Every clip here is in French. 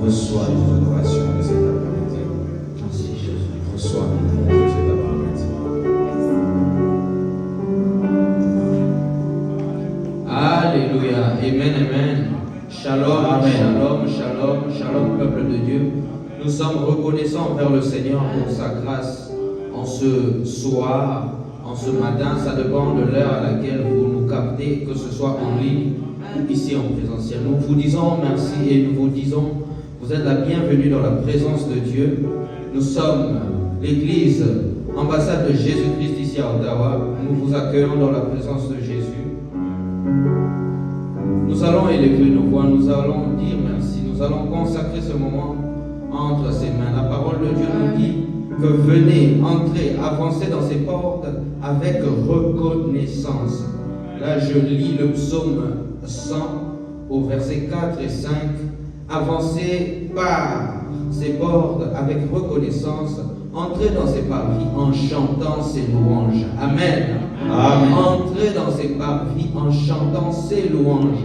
Reçois nos adorations de cet après-midi. Merci Jésus. Reçois nos louanges de cet après-midi. Alléluia. Amen, amen. Shalom, Amen. shalom, shalom, shalom, peuple de Dieu. Nous sommes reconnaissants envers le Seigneur pour sa grâce en ce soir, en ce matin. Ça dépend de l'heure à laquelle vous nous captez, que ce soit en ligne ou ici en présentiel. Nous vous disons merci et nous vous disons, vous êtes la bienvenue dans la présence de Dieu. Nous sommes l'église ambassade de Jésus-Christ ici à Ottawa. Nous vous accueillons dans la présence de Jésus. Nous allons élever nos voix, nous allons dire merci, nous allons consacrer ce moment entre ses mains. La parole de Dieu nous dit que venez, entrez, avancez dans ses portes avec reconnaissance. Là, je lis le psaume 100 au verset 4 et 5. Avancez par ses portes avec reconnaissance, entrez dans ses parvis en chantant ses louanges. Amen. Amen. Entrez dans ses parvis en chantant ses louanges.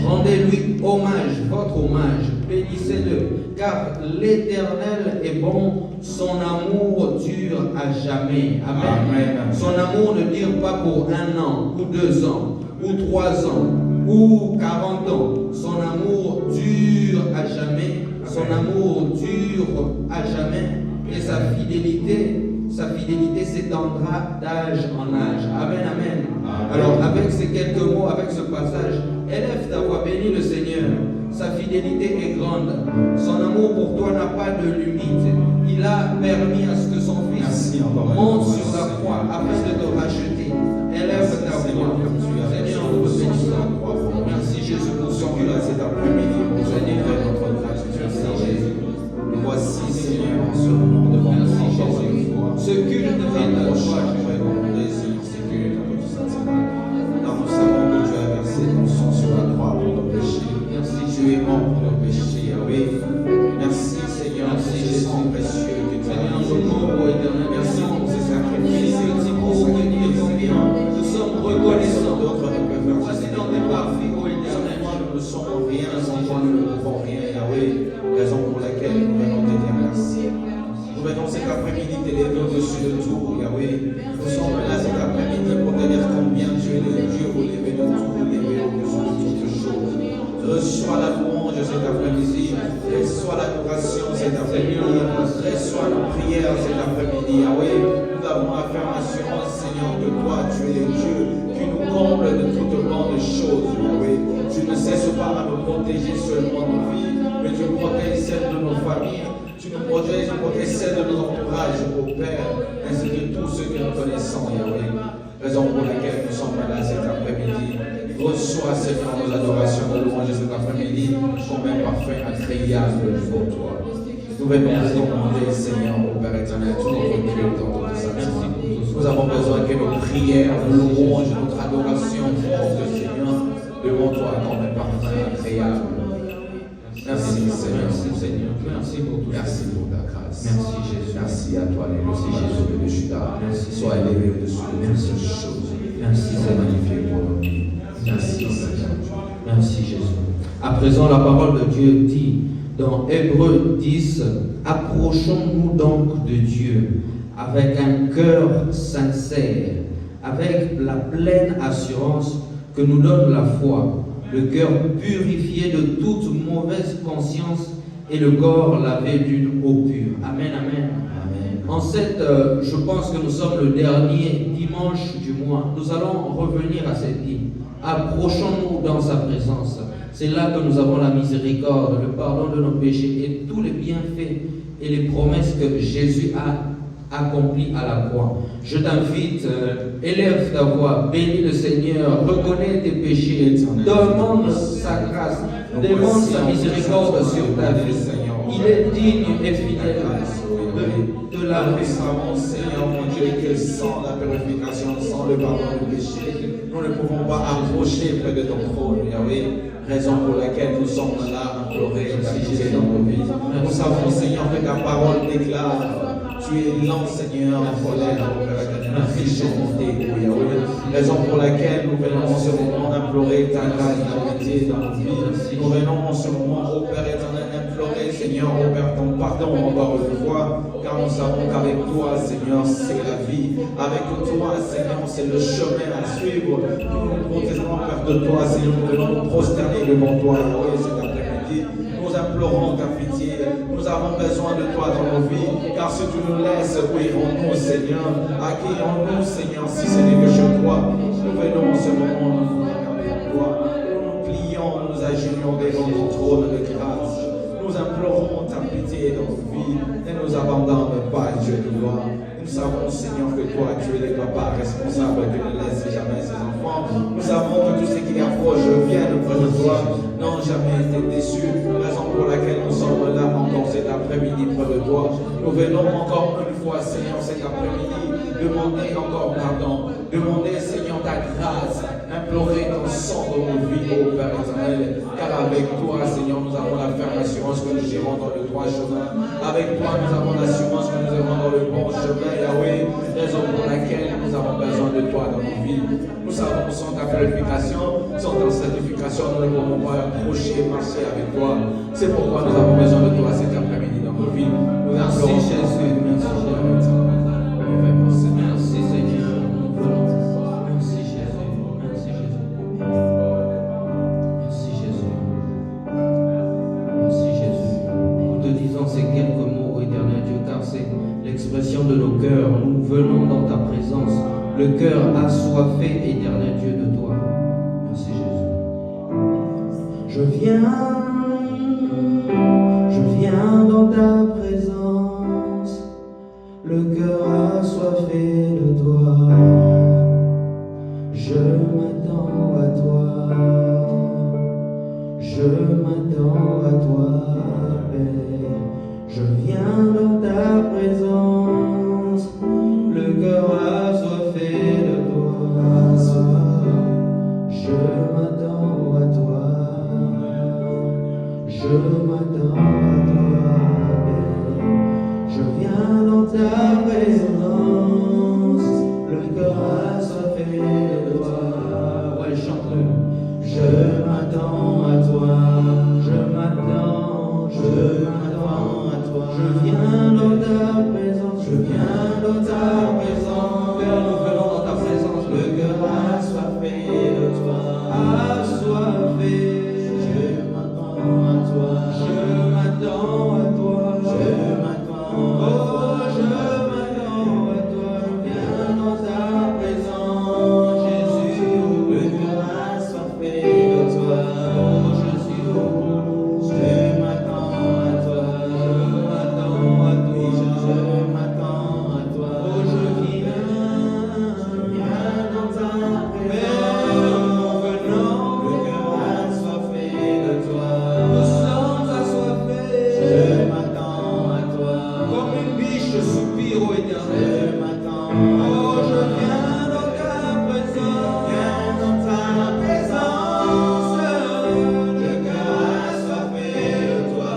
Rendez-lui hommage, votre hommage, bénissez-le, car l'Éternel est bon, son amour dure à jamais. Amen. Amen. Son amour ne dure pas pour 1 an, ou 2 ans, ou 3 ans, ou 40 ans. Son amour dure à jamais, son amour dure à jamais, et sa fidélité s'étendra d'âge en âge. Amen, amen. Alors, avec ces quelques mots, avec ce passage, élève ta voix, bénis le Seigneur. Sa fidélité est grande. Son amour pour toi n'a pas de limite. Il a permis à ce que son Fils monte sur la croix afin de te racheter. Élève ta voix. Seigneur, nous te bénissons. Merci Jésus pour son Là, cœur. cet après-midi, pour délivrer notre gratitude. Merci Jésus. Nous voici, Seigneur, en ce moment devant toi encore une fois. Ce culte Nous est à approchons toi. avec mon désir, c'est que notre sentiment. Car nous savons que tu as versé ton sang sur la croix pour nos péchés. Merci Tu es mort pour nos péchés, Yahweh. Merci, Seigneur, pour Merci, ce sang précieux que tu as Seigneur, versé. nous louons, ô Éternel. Merci pour ces sacrifices que tu as consacrés, Seigneur. Nous sommes reconnaissants. D'autres ne peuvent pas Voici dans tes parvis, ô Éternel. nous ne sommes rien, sans toi nous ne pouvons rien, Yahweh. Raison pour laquelle nous venons te dire merci. Nous venons cet après-midi t'élever au-dessus de tout, Yahweh. Nous sommes là cet après-midi pour te dire combien tu es le Dieu élevé de tout, élevé au-dessus de toutes choses. Reçois la louange cet après-midi, reçois l'adoration cet après-midi, reçois nos prières cet après-midi, Yahweh. Nous avons affirmation, Seigneur, que toi tu es le Dieu qui nous comble de toutes bonnes choses, Yahweh. Tu ne cesses pas à nous protéger seulement nos vies, mais tu protèges celles de nos familles, tu nous protèges celles de nos entourages, au Père, ainsi que tous ceux que nous connaissons, Yahweh. Raison pour laquelle nous sommes là cet après-midi. Reçois, Seigneur, nos adorations, nos louanges cet après-midi, comme un parfum agréable pour toi. Nous venons te demander, Seigneur, au Père éternel, tout notre culte dans notre sentiment. Nous avons besoin que nos prières, nos louanges, notre adoration portent, Seigneur, devant toi comme un parfum agréable. Merci, Seigneur. Merci Seigneur. Merci pour tout. Merci pour ta grâce. Merci Jésus. Merci à toi, les Merci, Jésus de Judas. Merci. Sois élevé au-dessus de Merci. toutes choses. Merci Sois Seigneur. magnifié pour nos vies. Merci, Seigneur. Merci Jésus. À présent, la parole de Dieu dit dans Hébreux 10, approchons-nous donc de Dieu avec un cœur sincère, avec la pleine assurance que nous donne la foi, le cœur purifié de toute mauvaise conscience et le corps lavé d'une eau pure. Amen, amen. Amen. En cette, je pense que nous sommes le dernier dimanche du mois. Nous allons revenir à cette ligne. Approchons-nous dans sa présence. C'est là que nous avons la miséricorde, le pardon de nos péchés et tous les bienfaits et les promesses que Jésus a accomplies à la croix. Je t'invite, élève ta voix, bénis le Seigneur, reconnais tes péchés, demande sa grâce, demande sa miséricorde sur ta vie. Il est digne et fidèle de la Nous savons, Seigneur mon Dieu, que sans la purification, sans le pardon du péché, nous ne pouvons pas approcher près de ton trône, Yahweh. Raison pour laquelle nous sommes là à implorer ta pitié dans nos vies. Nous savons, Seigneur, que ta parole déclare, tu es lent, Seigneur, en colère, au Père éternel, riche en bonté, ô Yahweh. Raison pour laquelle nous venons en ce moment implorer ta grâce, ta pitié dans nos vies. Nous venons en ce moment, au Père éternel, implorer, Seigneur, oh Père, ton pardon encore une fois, car nous savons qu'avec toi, Seigneur, c'est la vie. Avec toi, Seigneur, c'est le chemin à suivre. Nous nous protestons, Père, de toi, Seigneur, nous venons nous prosterner devant toi, Yahweh, cet après-midi. Nous implorons ta pitié. Nous avons besoin de toi dans nos vies, car si tu nous laisses, où irons-nous, Seigneur? À qui irons-nous, Seigneur, si ce n'est que chez toi? Nous venons en ce moment, nous regardons toi. Nous plions, nous agenouillons devant ton trône de grâce. Nous implorons ta pitié dans nos vies. Ne nous abandonne pas, Dieu de gloire. Nous savons, Seigneur, que toi, tu es le papa responsable qui ne laisse jamais ses enfants. Nous savons que tout ce qui approche vient auprès de toi, n'ont jamais été déçus. Raison pour laquelle nous sommes là encore cet après-midi près de toi. Nous venons encore une fois, Seigneur, cet après-midi, demander encore pardon. Demander, Seigneur, ta grâce. Implorer ton sang dans nos vies, ô Père éternel. Car avec toi, Seigneur, nous avons la ferme assurance que nous irons dans le droit chemin. Avec toi, nous avons l'assurance que nous irons dans le bon chemin, Yahweh. Raison pour laquelle nous avons besoin de toi dans nos vies. Nous savons que sans ta purification, sans ta sanctification, nous ne pouvons pas approcher et marcher avec toi. C'est pourquoi nous avons besoin de toi cet après-midi dans nos vies. Nous implorons Jésus. Merci Jésus. Merci Seigneur. Merci Jésus. Merci Jésus. Merci Jésus. Merci Jésus. Nous te disons ces quelques mots, éternel Dieu, car c'est l'expression de nos cœurs. Nous venons dans ta présence. Le cœur assoiffé, éternel Dieu, de toi. Merci Jésus. Je viens dans ta présence. Le cœur assoiffé de toi. Je m'attends à toi. Je m'attends à toi, Père. Je viens dans ta présence. Le cœur assoiffé de toi. Je m'attends à toi. Je m'attends à toi, Père. Je viens dans ta présence. Le cœur assoiffé de toi. Ouais, chante-le. Je m'attends à toi. Je m'attends à toi. Je viens dans ta présence. Je viens dans ta présence. Père, nous venons dans ta présence. Le cœur assoiffé de toi. Assoiffé. Je m'attends à toi. Je m'attends à toi. Je m'attends à toi. Je m'attends à toi. Je viens dans ta présence. Jésus, le cœur assoiffé de toi. Oh Jésus, je m'attends à toi. Je m'attends à toi. Je m'attends à toi. Oh je viens dans ta présence. Le cœur assoiffé de toi. Nous sommes assoiffés. Je m'attends à toi. Comme une biche soupire au éternel. Je m'attends. Oh je viens dans ta présence. Viens dans ta présence. Le cœur assoiffé de toi.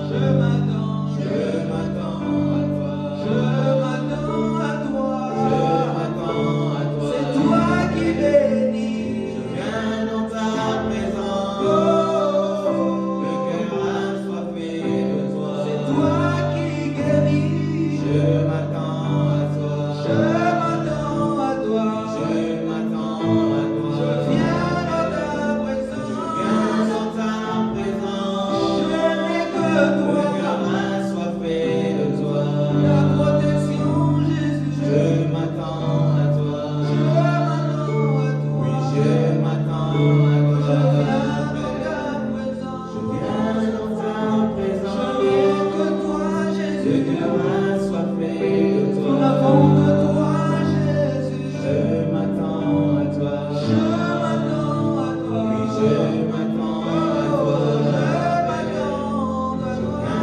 Je m'attends à toi. Je m'attends à toi. Je m'attends à toi. C'est toi qui bénis. Je viens dans ta présence. Oh, le cœur assoiffé de toi. C'est toi qui guéris. Je m'attends à toi. Je m'attends à toi. Je m'attends à toi. Je viens dans ta présence. Je viens dans ta présence. Je n'ai que toi. Le cœur assoiffé de toi. La protection, Jésus. Je m'attends à toi. Je m'attends à toi. Oui, je m'attends à toi. Je viens dans ta présence. Je viens dans ta présence. Je n'ai que toi, Jésus. Le cœur assoiffé de toi. Nous n'avons que toi, Jésus. Je m'attends à toi. Je m'attends à toi. Oui, je m'attends à toi. Je m'attends à toi. Je viens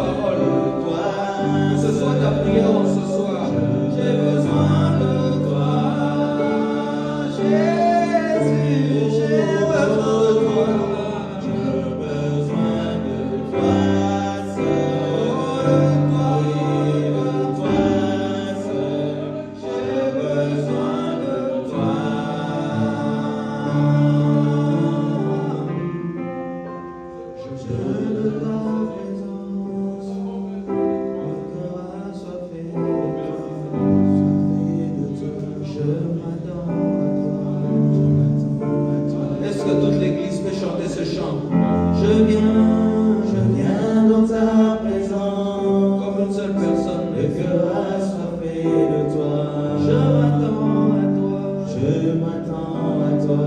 parole. Que ce soit ta prière en ce soir. J'ai besoin de toi. Jésus, j'ai besoin de toi. J'ai besoin de toi. Seul de toi. J'ai besoin de toi. Je de ta présence, mon cœur assoiffé de toi, je m'attends à toi. Est-ce que toute l'église peut chanter ce chant? Je viens dans ta présence, comme une seule personne, le cœur assoiffé de toi. Je m'attends à toi, je m'attends à toi.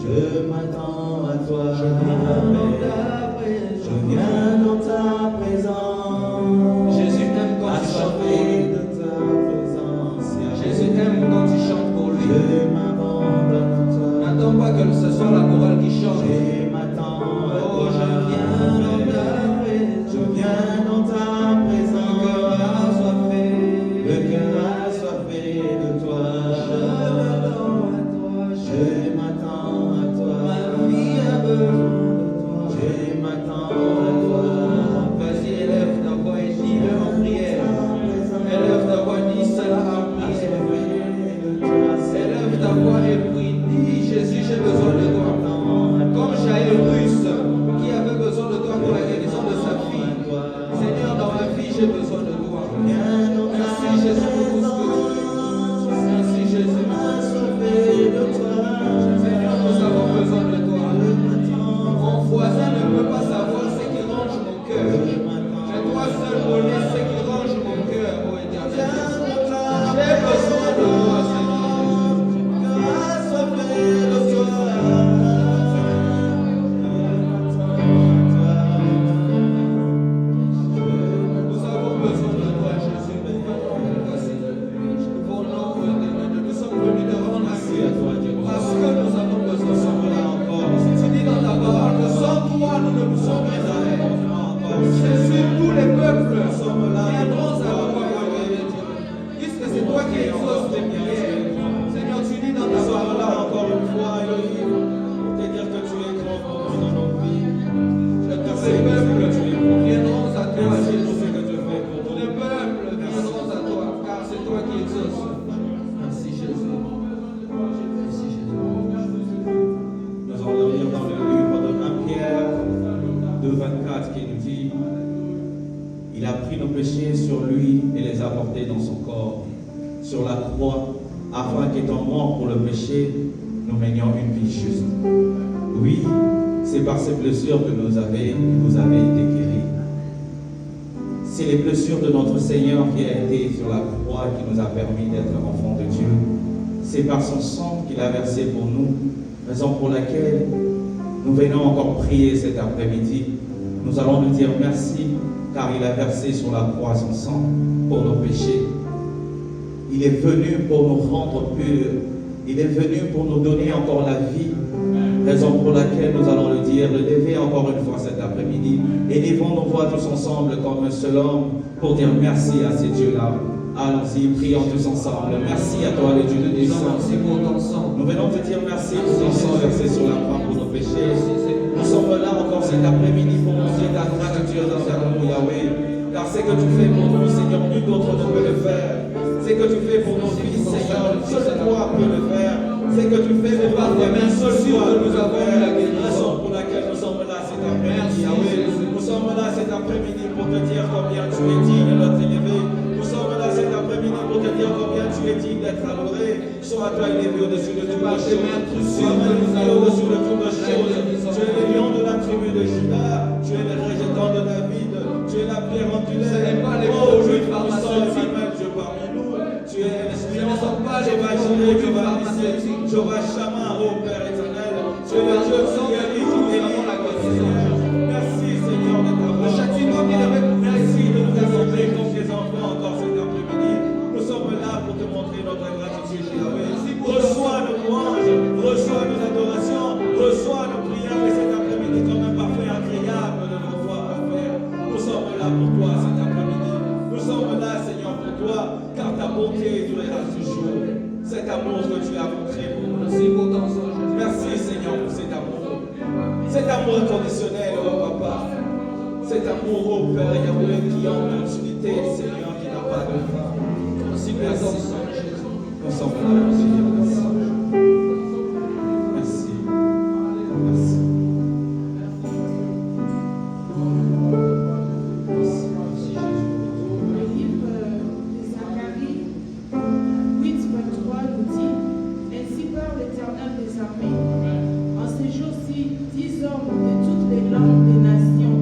Je m'attends à toi, je viens dans ta présence. Jésus aime quand tu chantes pour lui. Jésus aime quand tu chantes pour lui. Je m'abandonne à toi. N'attends pas que ce soit la chorale qui chante. Je m'attends à toi. Oh, je viens dans ta présence. Je viens dans ta présence. Le cœur assoiffé de toi. Je m'attends à toi. Ma vie a besoin de toi. Je m'attends à toi. Vas-y, élève ta voix et dis-le en prière. Élève ta voix, dis cela en prière. Élève ta voix et prie. Dis Jésus, j'ai besoin de toi. Comme Jairus qui avait besoin de toi pour la guérison de sa fille. Seigneur, dans ma vie, j'ai besoin de toi. Merci Jésus pour tout ce que tu fais. Merci Jésus. Seigneur, nous avons besoin de toi. Mon voisin ne peut pas savoir ce qui range mon cœur. Mais toi seul connais ce qui range mon cœur, ô Éternel. J'ai besoin de toi, Seigneur. Nous avons besoin de toi, Jésus. Pour nous, nous sommes venus te rendre merci à toi, Dieu. Parce que nous avons besoin de toi encore. Tu dis dans ta parole que sans toi, nous ne pouvons rien faire. Jésus, tous les peuples viendront à toi, puisque c'est toi qui exauces les prières. Seigneur, tu dis dans ta parole encore une fois, pour te dire que tu es grand pour nous dans nos vies. Tous les peuples viendront à toi, Jésus. Tous les peuples viendront à toi, car c'est toi qui exauces. Merci Jésus. Merci Jésus. Nous allons lire dans le livre de 1 Pierre 2,24 qui nous dit: il a pris nos péchés sur lui et les a portés dans son corps, sur la croix, afin qu'étant mort pour le péché, nous menions une vie juste. Oui, c'est par ces blessures que vous avez été guéris. C'est les blessures de notre Seigneur qui a été sur la croix qui nous a permis d'être enfants de Dieu. C'est par son sang qu'il a versé pour nous, raison pour laquelle nous venons encore prier cet après-midi. Nous allons lui dire merci, car il a versé sur la croix son sang pour nos péchés. Il est venu pour nous rendre purs. Il est venu pour nous donner encore la vie. Raison pour laquelle nous allons le dire, le lever encore une fois cet après-midi. Élevons nos voix tous ensemble comme un seul homme pour dire merci à ces dieux-là. Allons-y, prions tous ensemble. Merci à toi, le Dieu de Dieu. Merci pour ton sang. Nous venons te dire merci pour ton sang versé sur la croix pour nos péchés. Nous sommes là encore cet après-midi pour montrer ta gratitude envers nous, Yahweh. Car ce que tu fais pour nous, Seigneur, nul d'autre ne peut le faire. Ce que tu fais pour nos vies, Seigneur, seul toi peux le faire. Ce que tu fais pour par tes mains, seul toi nous avons la guérison pour laquelle nous sommes là cet après-midi, Yahweh. Nous sommes là cet après-midi pour te dire combien tu es digne d'être élevé. Nous sommes là cet après-midi pour te dire combien tu es digne d'être adoré. Sois toi élevé au-dessus de toutes les choses. Sois élevé au-dessus de toutes les choses. Tu es le lion de la tribu de Juda. Tu es le rejetant de David. Tu es la pierre angulaire. Oh, je par ma seule Dieu parmi nous. Tu es l'esprit. Ne sommes pas les Jéhovah, Jéhovah Nissi, Jéhovah Shammah, ô Père éternel. Tu es le Dieu qui guérit, qui guérit la guérison. Merci Seigneur de ta voix. Merci de nous assembler comme tes enfants encore cet après-midi. Nous sommes là pour te montrer notre gratitude, Yahweh. Reçois nos louanges, reçois nos adorations, reçois nos prières et cet après-midi comme un parfait agréable de nos voix. amour inconditionnel, oh Papa. Cet amour, oh Père Yahweh, qui est en continuité, Seigneur, qui n'a pas de fin. Merci. Nous sommes là pour te dire merci. Merci. Merci. Le livre de Zacharie 8:23 nous dit: Ainsi parle l'Éternel des armées. En ces jours-ci, 10 hommes de toutes les langues des nations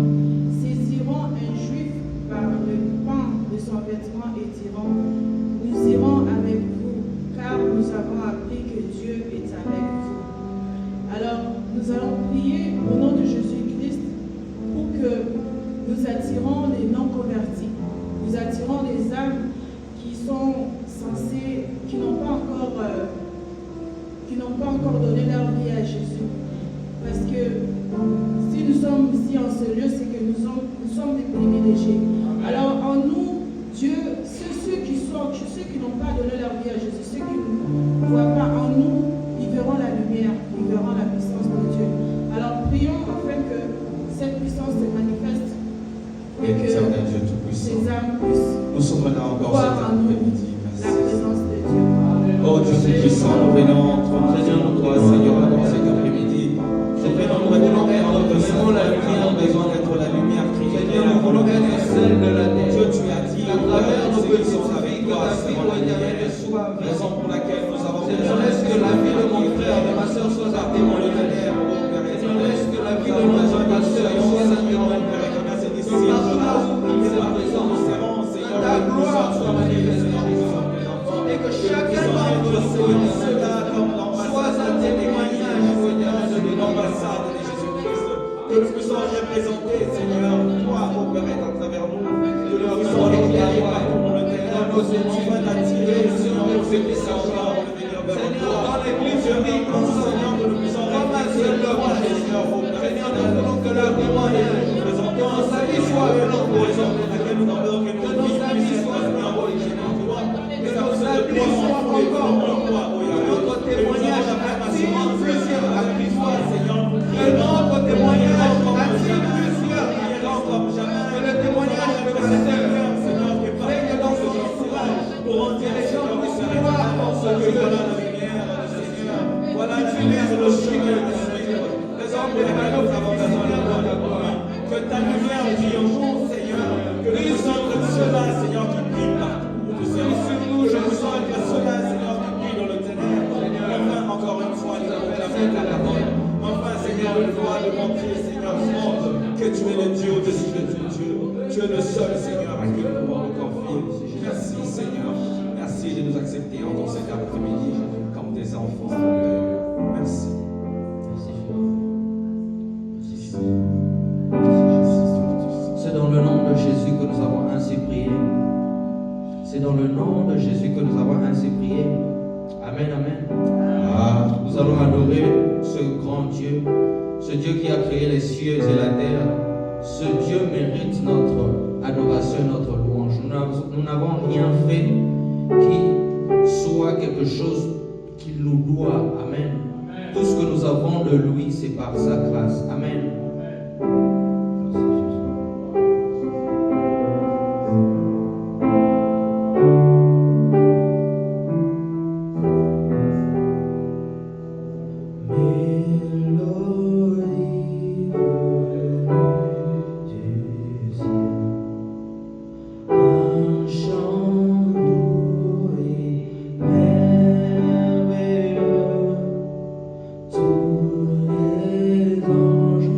saisiront un juif par le pan de son vêtement et diront: Nous irons avec vous, car nous avons appris que Dieu est avec vous. Alors, nous allons prier au nom de Jésus-Christ pour que nous attirons les non-convertis. Nous attirons les âmes qui sont censées, qui n'ont pas encore donné leur vie à Jésus. Parce que si nous sommes ici en ce lieu, c'est que nous sommes des privilégiés. Alors en nous, Dieu, ceux qui n'ont pas donné leur vie à Jésus, ceux qui ne voient pas en nous, ils verront la lumière, ils verront la puissance de Dieu. Alors prions afin que cette puissance se manifeste et que Éternel Dieu Tout-Puissant, ces âmes puissent nous sommes là encore voir cet en nous après-midi. la Merci. présence de Dieu. Oh Dieu Tout-Puissant, nous venons Seigneur, toi, Seigneur, encore cet après-midi. Nous venons nous maintenant être notre Seigneur, la lumière, besoin d'être la lumière qui Seigneur, nous voulons être celle de la terre. Dieu, tu as dit, À travers nos ceux qui petites sont avec filles, que toi, ta fille seront la doit y avoir lumière. des soives. Raison pour laquelle nous avons Seigneur, laisse que la vie de mon frère, de ma soeur soit un témoignage. Seigneur, laisse que la vie de notre pasteur soit un témoignage. Que partout là où il est présent, ta gloire soit manifestée. Et que chacun d'entre nous, Seigneur, soit un témoignage, Seigneur, de l'ambassade de Jésus-Christ. Que nous puissions représenter, Seigneur, toi, ô Père, à travers nous. Que nous puissions éclairer partout dans le terrain, afin d'attirer, Seigneur, ceux qui sont encore de venir vers Seigneur, toi. dans l'église Dieu, unique, nous, Seigneur, que nous puissions comme un seul homme, Seigneur, ô Père, Seigneur, nous voulons que leur témoignage, que nos avis soient flamboyants, que nos avis soient flamboyants, que nos avis soient encore, que notre témoignage attire plusieurs à toi, Seigneur, que notre témoignage attire plusieurs à toi, que le témoignage de pasteur, Seigneur, fait que dans son entourage, les gens puissent voir dans ce Dieu. Voilà, utilise le chemin de Seigneur. Les hommes pour lesquels nous avons besoin de toi. Que ta lumière brille en nous, Seigneur. Que nous puissions être ceux-là, Seigneur, qui brillent partout. Seigneur, je vous sens être ceux-là, Seigneur, qui brillent dans le ténèbre. Enfin, encore une fois, nous avons la main à la main. Enfin, Seigneur, une fois de montrer, Seigneur, au monde, que tu es le Dieu au-dessus de tout Dieu. Tu es le seul, Seigneur, à qui nous pouvons nous confier. Merci, Seigneur. Merci de nous accepter encore cet après-midi comme des enfants. Merci. C'est dans le nom de Jésus que nous avons ainsi prié. C'est dans le nom de Jésus que nous avons ainsi prié. Amen, amen. Nous allons adorer ce grand Dieu, ce Dieu qui a créé les cieux et la terre. Ce Dieu mérite notre adoration, notre louange. Nous n'avons rien fait qui soit quelque chose qu'il nous doit. Amen. Tout ce que nous avons de lui, c'est par sa grâce. Amen. Tous les anges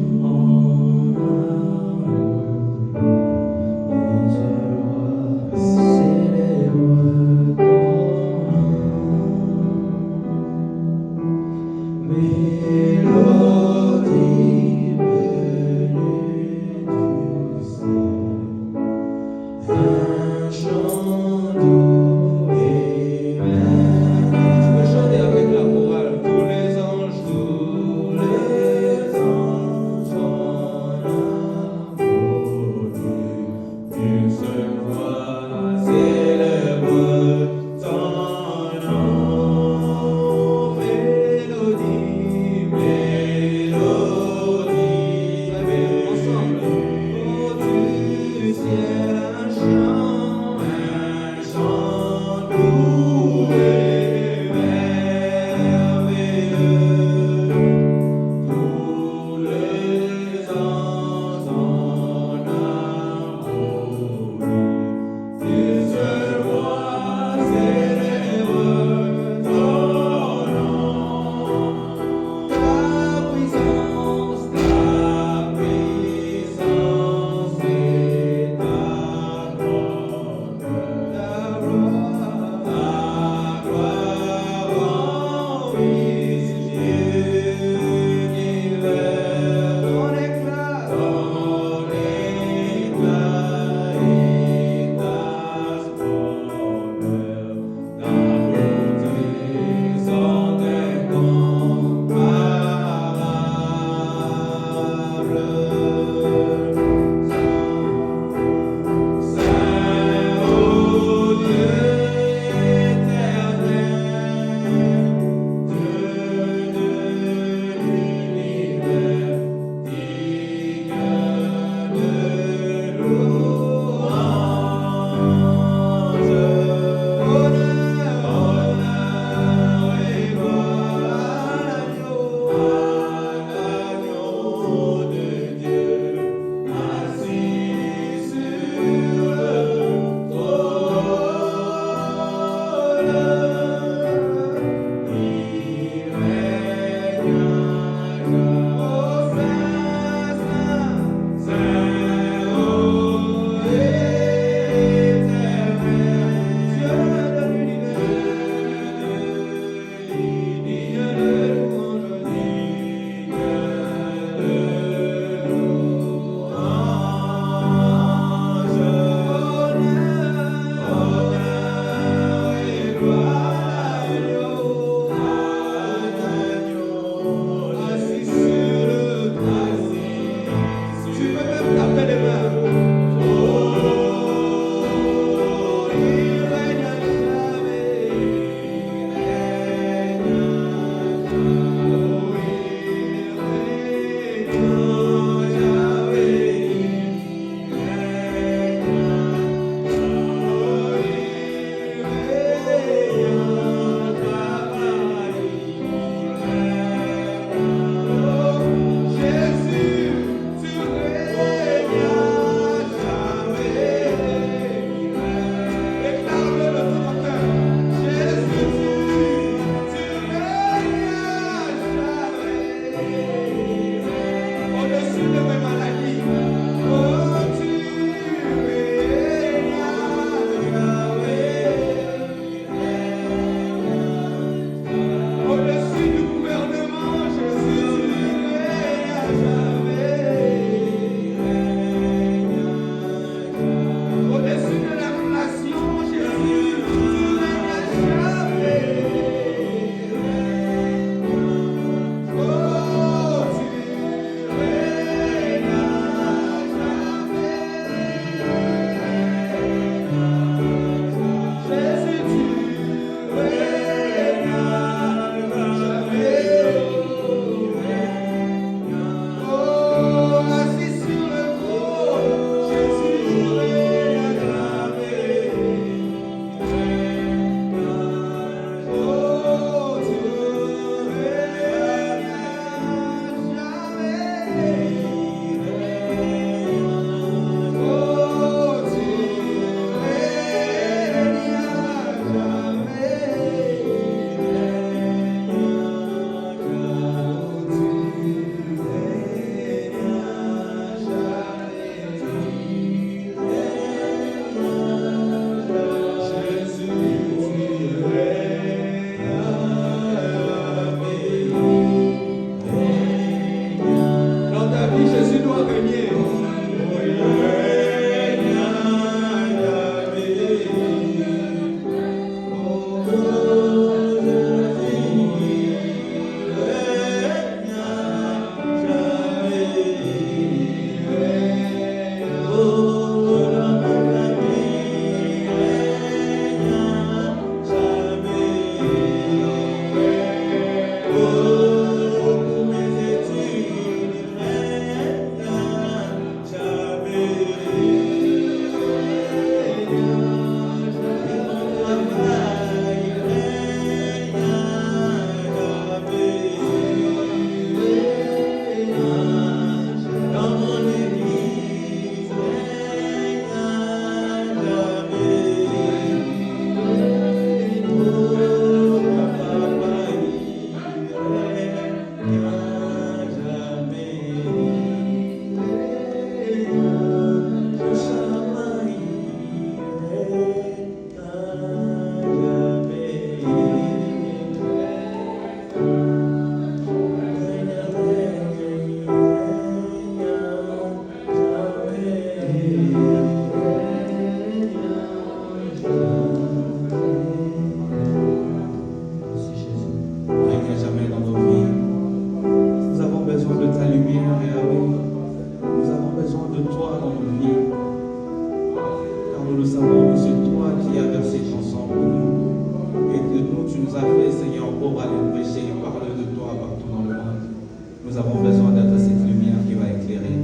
d'être cette lumière qui va éclairer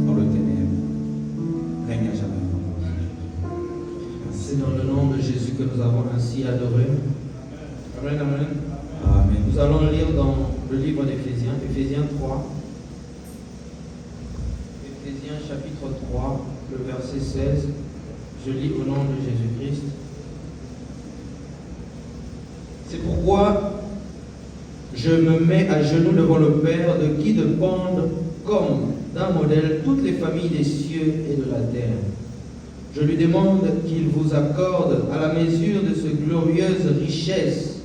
dans le ténèbre. Règne à jamais. Merci. C'est dans le nom de Jésus que nous avons ainsi adoré. Amen, amen. Amen. Nous allons lire dans le livre d'Éphésiens, Éphésiens 3. Éphésiens chapitre 3, le verset 16. Je lis au nom de Jésus-Christ. C'est pourquoi je me mets à genoux devant le Père, de qui dépendent comme d'un modèle toutes les familles des cieux et de la terre. Je lui demande qu'il vous accorde, à la mesure de cette glorieuse richesse,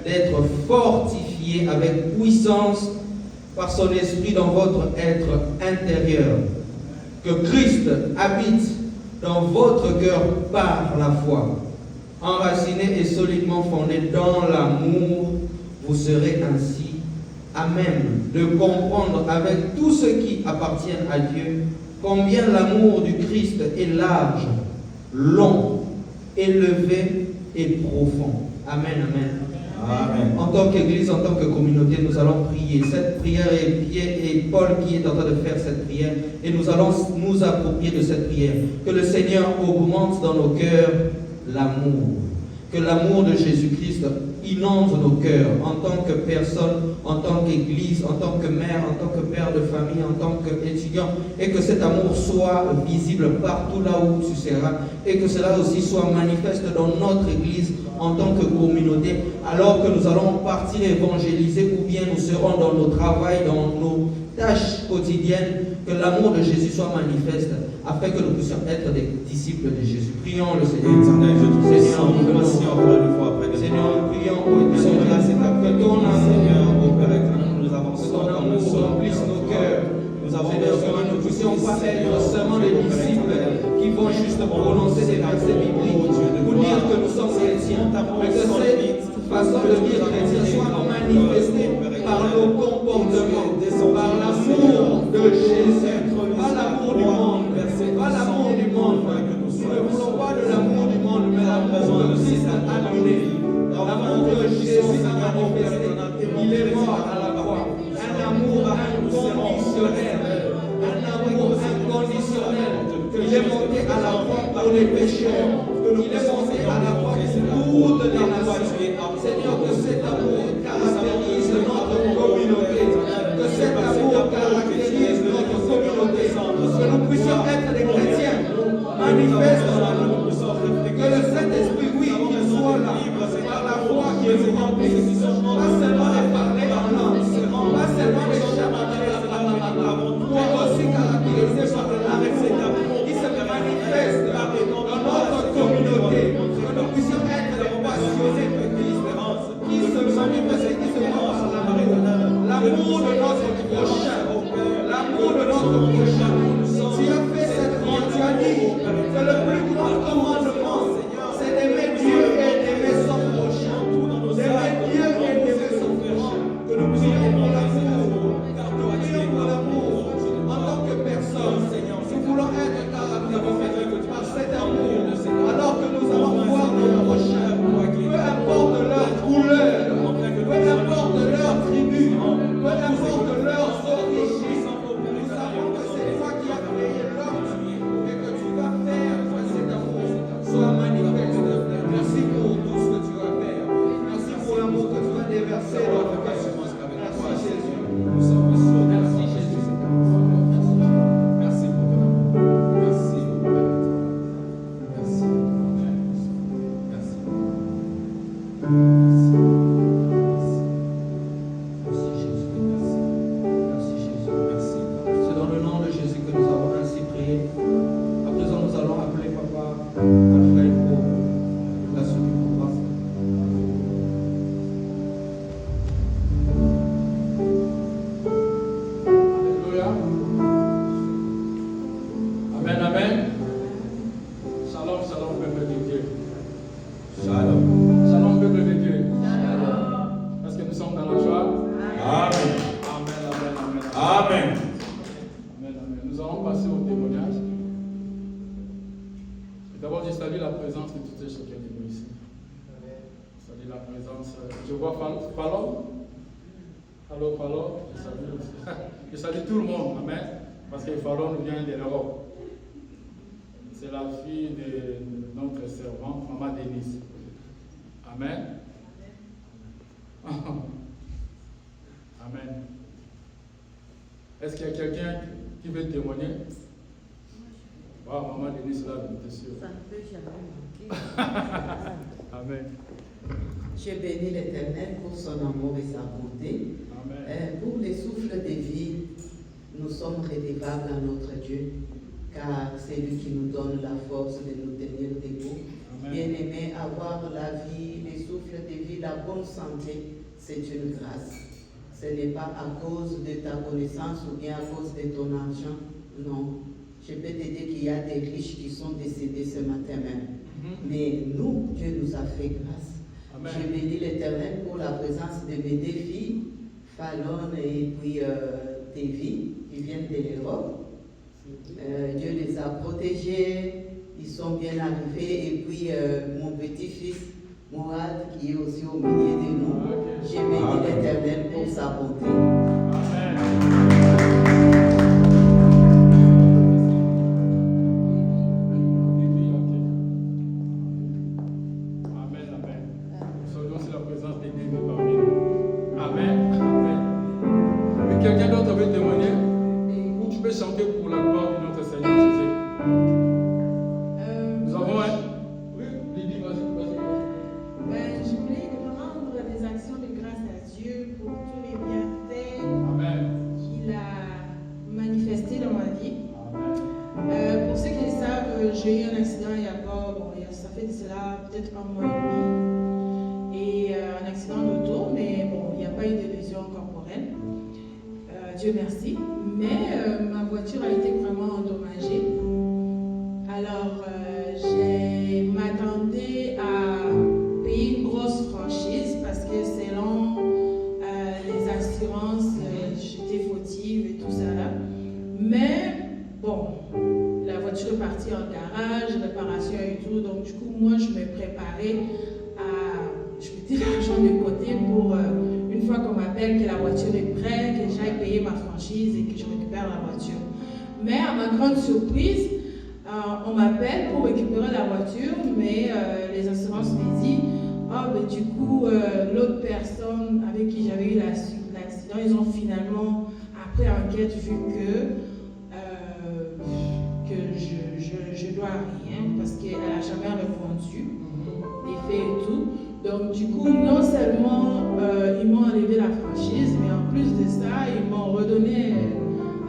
d'être fortifié avec puissance par son esprit dans votre être intérieur. Que Christ habite dans votre cœur par la foi. Enraciné et solidement fondé dans l'amour, vous serez ainsi à même de comprendre avec tous ceux qui appartiennent à Dieu combien l'amour du Christ est large, long, élevé et profond. Amen, amen. Amen. En tant qu'Église, en tant que communauté, nous allons prier. Cette prière est Pierre et Paul qui est en train de faire cette prière. Et nous allons nous approprier de cette prière. Que le Seigneur augmente dans nos cœurs l'amour. Que l'amour de Jésus-Christ inonde nos cœurs en tant que personne, en tant qu'Église, en tant que mère, en tant que père de famille, en tant qu'étudiant. Et que cet amour soit visible partout là où tu seras. Et que cela aussi soit manifeste dans notre Église en tant que communauté, alors que nous allons partir évangéliser ou bien nous serons dans nos travails, dans nos tâches quotidiennes, que l'amour de Jésus soit manifeste, afin que nous puissions être des disciples de Jésus. Prions le Seigneur. Éternel, je te prie, Seigneur, nous merci encore une fois après de Seigneur, toi. nous prions, Nous sommes là, c'est ta que ton Seigneur, amour, au Père éternel, nous que avançons ton dans le amour sol. remplisse nos cœurs. Nous avons Seigneur, besoin que de nous ne puissions pas être Seigneur, seulement des disciples qui vont juste prononcer des versets bibliques pour dire que nous sommes chrétiens, mais que cette façon de dire chrétien soit manifestée par nos comportements, par l'amour de Jésus, pas l'amour du monde, pas l'amour du monde. Nous ne voulons pas de l'amour du monde, mais l'amour de Christ annulé. L'amour que Jésus a manifesté, il est mort à la croix. Un amour inconditionnel. Un amour inconditionnel. Il est monté à la croix pour les pécheurs. Il est monté à la croix pour toutes les nations. Seigneur, que cet amour caractérise notre communauté. Que cet amour caractérise notre communauté. Que nous puissions être des chrétiens manifestes dans nous. Que le Saint-Esprit, oui, qu'il soit là, par la foi qui nous remplisse. Pas seulement de parler en langue, pas seulement de chanter, mais aussi caractérisé par l'amour qui se manifeste dans notre communauté. Que nous puissions être des passionnés de Christ, qui se manifeste et qui se voit par l'amour. L'amour de notre prochain. L'amour de notre prochain. Tu as fait cette vie, tu as dit que le plus grand commandement, c'est d'aimer Dieu et d'aimer son prochain. D'aimer Dieu et d'aimer son prochain. Que nous prions pour l'amour. Nous prions pour l'amour. En tant que personne, nous voulons être caractérisés par cet amour. Alors que nous allons voir nos prochains. Peu importe leur couleur, peu importe leur tribu, peu importe leurs origines. Nous savons que c'est toi qui as créé l'homme et que tu vas faire que cet amour soit manifeste. Merci pour tout ce que tu vas faire. Merci pour l'amour que tu vas déverser dans notre cœur. Merci Jésus. Nous sommes sauvés. Merci Jésus. Merci pour ton amour. Merci pour ton amour. Merci. Merci. Merci Jésus. Merci Jésus. Merci. C'est dans le nom de Jésus que nous avons ainsi prié. À présent, nous allons appeler Papa Alfred pour la suite du programme. Alléluia. Amen, amen. Shalom, shalom, peuple de Dieu. Shalom. Shalom, peuple de Dieu. Est-ce que nous sommes dans la joie? Amen. Amen, amen, amen. Amen. Amen, amen. Nous allons passer au témoignage. D'abord, je salue la présence de toutes et chacun de nous ici. Je salue la présence. Je vois Fallon. Fallon, je salue tout le monde, amen, parce que Fallon nous vient de l'Europe. C'est la fille de notre servante, Maman Denise. Amen. Amen. Est-ce qu'il y a quelqu'un qui veut témoigner? Maman Denise là, bien sûr. Ça ne peut jamais manquer. Amen. Je bénis l'Éternel pour son amour et sa bonté. Amen. Pour les souffles de vie, nous sommes redevables à notre Dieu, car c'est lui qui nous donne la force de nous tenir debout. Bien-aimé, avoir la vie, les souffles de vie, la bonne santé, c'est une grâce. Ce n'est pas à cause de ta connaissance ou bien à cause de ton argent. Non. Je peux te dire qu'il y a des riches qui sont décédés ce matin même. Mais nous, Dieu nous a fait grâce. Amen. Je bénis l'Éternel pour la présence de mes deux filles, Fallon et puis Davy, qui viennent de l'Europe. Dieu les a protégés, ils sont bien arrivés. Et puis mon petit-fils, Mourad, qui est aussi au milieu de nous. Je bénis l'Éternel pour sa bonté. Chanter pour la gloire de notre Seigneur Jésus. Nous avons un. Oui, Lydie, vas-y. Je voulais rendre des actions de grâce à Dieu pour tous les bienfaits qu'il a manifestés dans ma vie. Amen. Pour ceux qui le savent, j'ai eu un accident il y a pas, ça fait de cela peut-être un mois et demi. Et un accident d'auto, mais bon, il n'y a pas eu de lésion corporelle. Dieu merci. Mais ma voiture a été vraiment endommagée. Alors, je m'attendais à payer une grosse franchise parce que selon les assurances, j'étais fautive et tout ça là. Mais bon, la voiture est partie en garage, réparation et tout. Donc, du coup, moi, je me préparais je mettais l'argent de côté pour une fois qu'on m'appelle que la voiture est prête, que j'aille payer ma franchise et que je récupère la voiture. Mais à ma grande surprise, on m'appelle pour récupérer la voiture, mais les assurances me disent du coup, l'autre personne avec qui j'avais eu l'accident, ils ont finalement, après enquête, vu que je dois rien parce qu'elle n'a jamais répondu des faits et tout. Donc du coup, non seulement ils m'ont enlevé la franchise, mais en plus de ça, ils m'ont redonné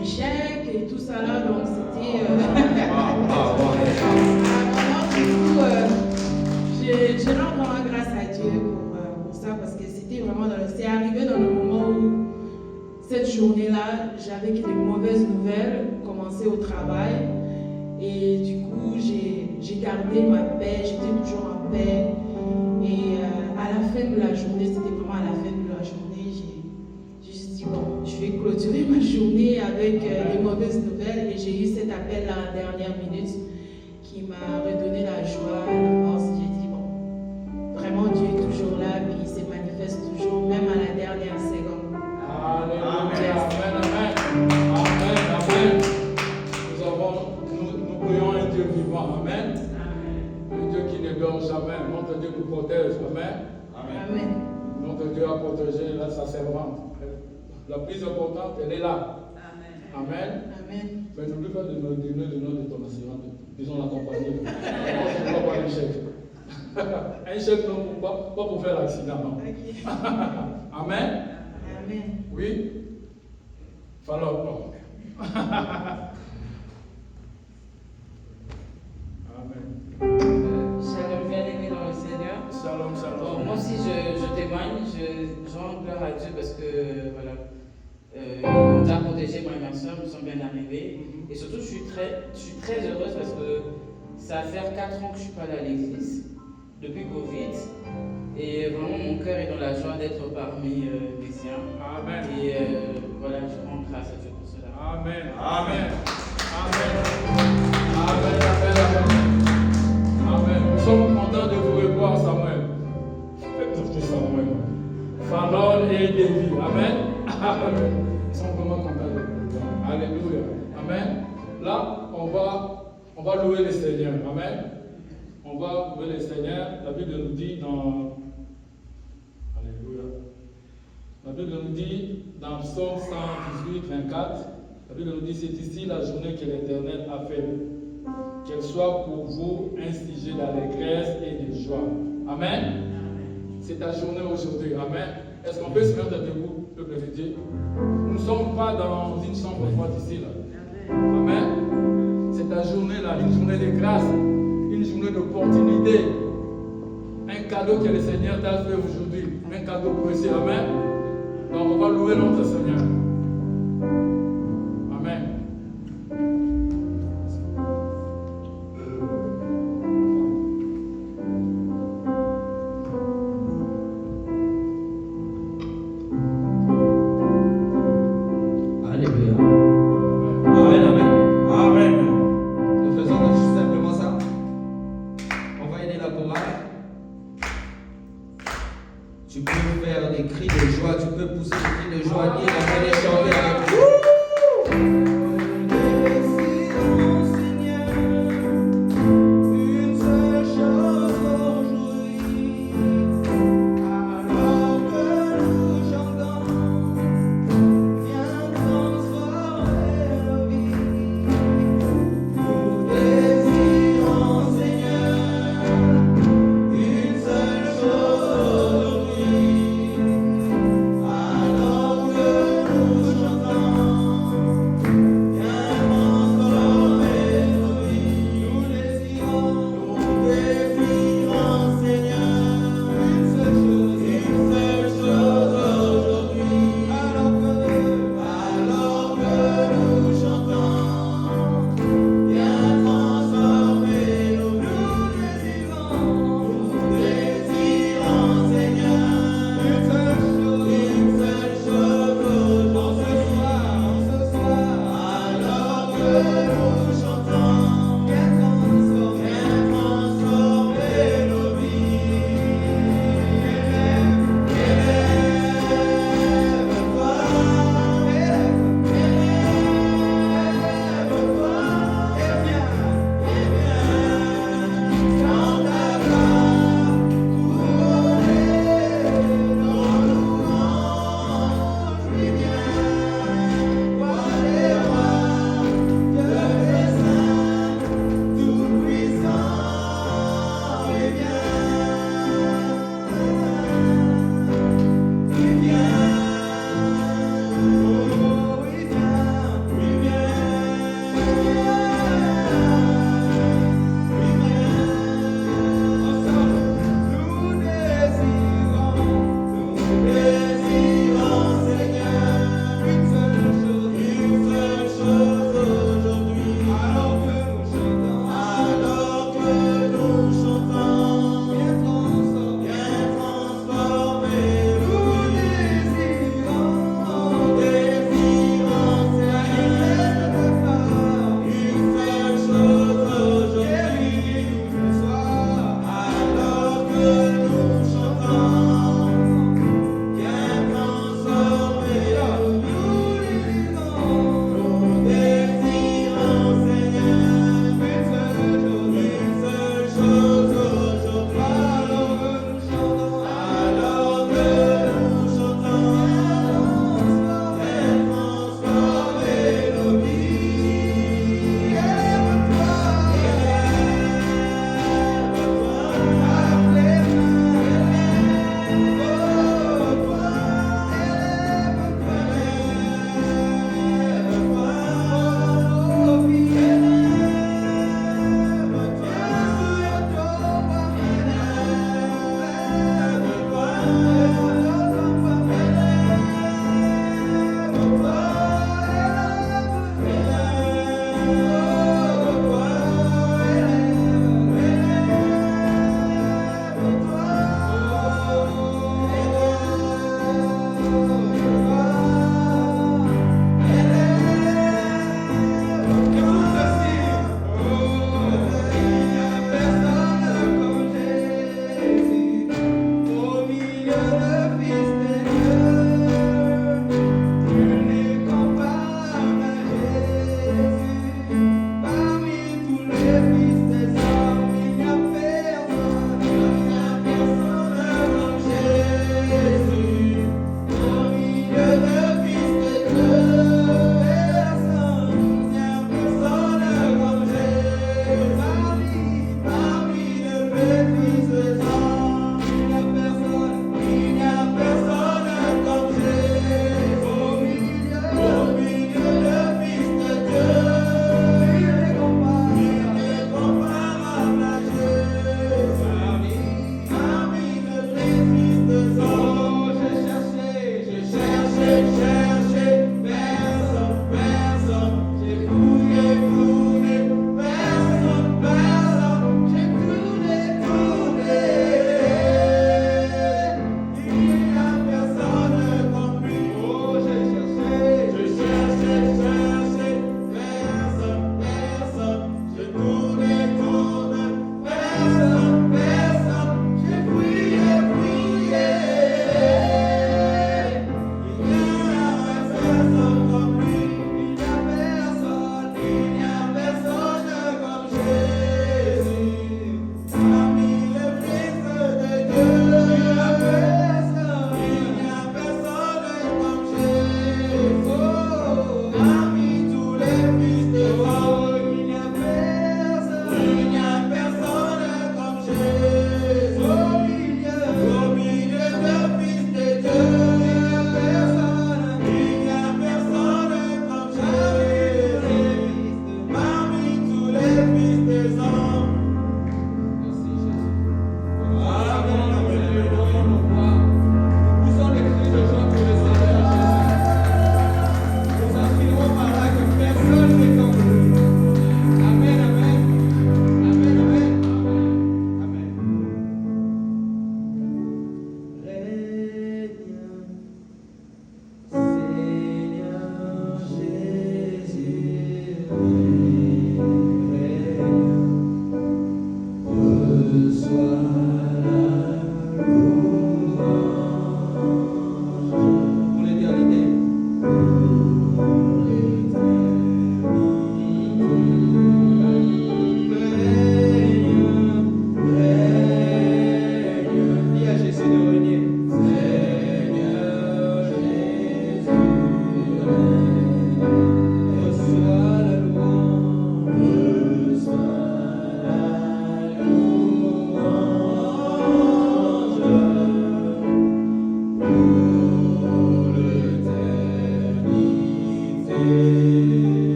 un chèque et tout ça là. Donc c'était... Alors du coup, je rends vraiment grâce à Dieu pour ça parce que c'était vraiment c'est arrivé dans le moment où cette journée-là, j'avais des mauvaises nouvelles, commencé au travail et du coup, j'ai gardé ma paix, j'étais toujours en paix. Et à la fin de la journée, c'était vraiment à la fin de la journée, j'ai juste dit bon, je vais clôturer ma journée avec les mauvaises nouvelles et j'ai eu cet appel à la dernière minute qui m'a redonné la joie, la force. J'ai dit bon, vraiment Dieu est toujours là et il se manifeste toujours, même à la dernière seconde. Alléluia. Amen. Nous prions un Dieu vivant. Amen. Un Dieu qui ne dort jamais. Notre Dieu nous protège. Amen. Notre Dieu a protégé sa servante. La plus importante, elle est là. Amen. Mais n'oublie pas de nous donner le nom de ton assurance. Disons l'accompagner. On ne va pas un chèque. Un chèque, non, pas pour faire l'accident. Non. Okay. Amen. Oui. Fallon, non. Amen. Shalom, bien-aimé dans le Seigneur. Shalom. Bon, moi aussi, je témoigne, je rends gloire à Dieu parce que, voilà, il nous a protégés, moi et ma soeur, nous sommes bien arrivés. Et surtout, je suis très heureuse parce que ça va faire 4 ans que je ne suis pas allée à l'église, depuis Covid. Et vraiment, mon cœur est dans la joie d'être parmi les siens. Amen. Et voilà, je rends grâce à Dieu pour cela. Amen. Nous sommes contents de vous revoir, Samuel. Fallon et Davy. Amen. Ils sont vraiment contents de nous. Alléluia. Amen. Là, on va louer le Seigneur. Amen. On va louer le Seigneur. La Bible nous dit dans... Alléluia. La Bible nous dit dans Psaume 118, 24, la Bible nous dit, c'est ici la journée que l'Éternel a faite. Qu'elle soit pour vous un sujet d'allégresse et de joie. Amen. C'est ta journée aujourd'hui. Amen. Est-ce qu'on peut se mettre debout, peuple de Dieu? Nous ne sommes pas dans une chambre froide ici. Là. Amen. C'est ta journée là, une journée de grâce, une journée d'opportunité. Un cadeau que le Seigneur t'a fait aujourd'hui. Un cadeau précieux. Amen. Donc on va louer notre Seigneur. Amen. Alléluia. Amen, amen. Amen. Nous faisons juste simplement ça. On va aider la chorale. Tu peux faire des cris de joie, tu peux pousser des cris de joie, dire on va les chanter avec vous.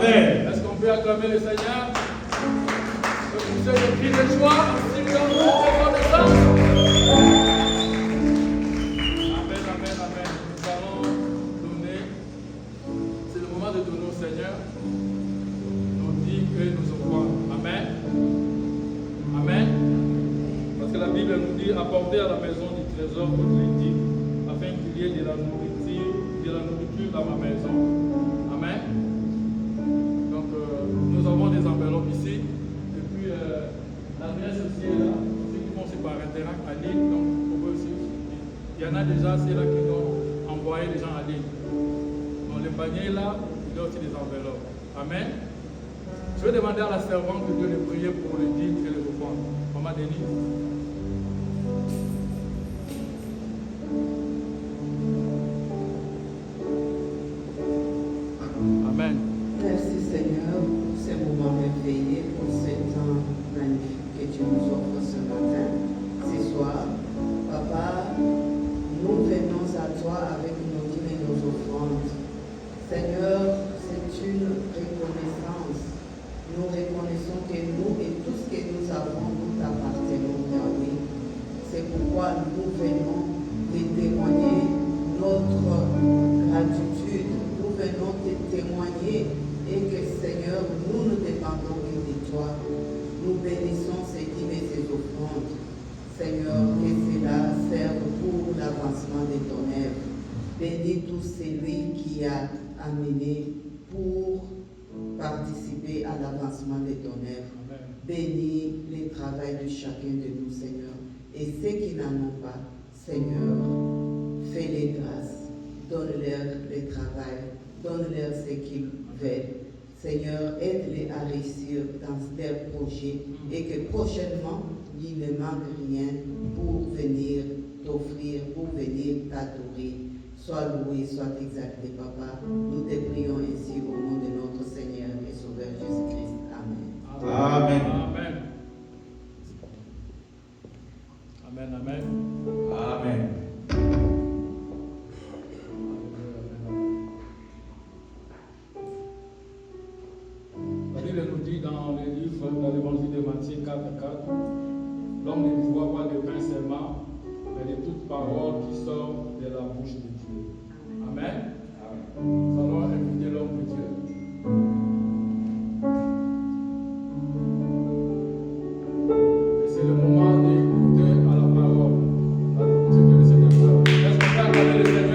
Amen. Est-ce qu'on peut acclamer le Seigneur? Vous avez des cris de joie, si vous avez de reconnaissance. Amen, amen, amen. Nous allons donner. C'est le moment de donner au Seigneur nos dîmes et nos offrandes. Amen. Amen. Parce que la Bible nous dit apporter à la maison du trésor toutes les dîmes, afin qu'il y ait de la nourriture dans ma maison. Amen. Donc nous avons des enveloppes ici. Et puis l'adresse aussi est là. Ceux qui vont c'est par Interact à Lille. Donc on peut aussi. Il y en a déjà, c'est là qui ont envoyé les gens à Lille. Donc le panier est là, il y a aussi des enveloppes. Amen. Je vais demander à la servante de Dieu de prier pour les dîmes et les offrandes. Maman Denise. Amen. Merci Seigneur pour ces moments merveilleux, pour ce temps magnifique que tu nous offres ce matin, ce soir. Papa, nous venons à toi avec nos dîmes et nos offrandes. Seigneur, c'est une reconnaissance. Nous reconnaissons que nous et tout ce que nous avons, nous t'appartenons, Yahweh. C'est pourquoi nous venons te témoigner notre gratitude. Nous venons te témoigner et que Seigneur, nous ne dépendons que de toi. Nous bénissons ces dîmes et ces offrandes. Seigneur, que cela serve pour l'avancement de ton œuvre. Bénis tout celui qui a amené pour participer à l'avancement de ton œuvre. Bénis le travail de chacun de nous, Seigneur. Et ceux qui n'en ont pas, Seigneur, fais-les grâces. Donne-leur le travail. Donne-leur ce qu'ils veulent. Seigneur, aide-les à réussir dans leurs projets et que prochainement, il ne manque rien pour venir t'offrir, pour venir t'adorer. Sois loué, sois exalté, Papa. Nous te prions ainsi au nom de notre Seigneur et Sauveur Jésus-Christ. Amen. Amen. Amen. Amen, amen. Amen. La Bible nous dit dans le livre, dans l'évangile de Matthieu 4:4, l'homme ne voit pas de pain seulement, mais de toute parole qui sort de la bouche de Dieu. Amen. Nous allons inviter l'homme de Dieu. Et c'est le moment d'écouter à la parole. Ce que le Seigneur fait. Est-ce qu'on peut acclamer le Seigneur?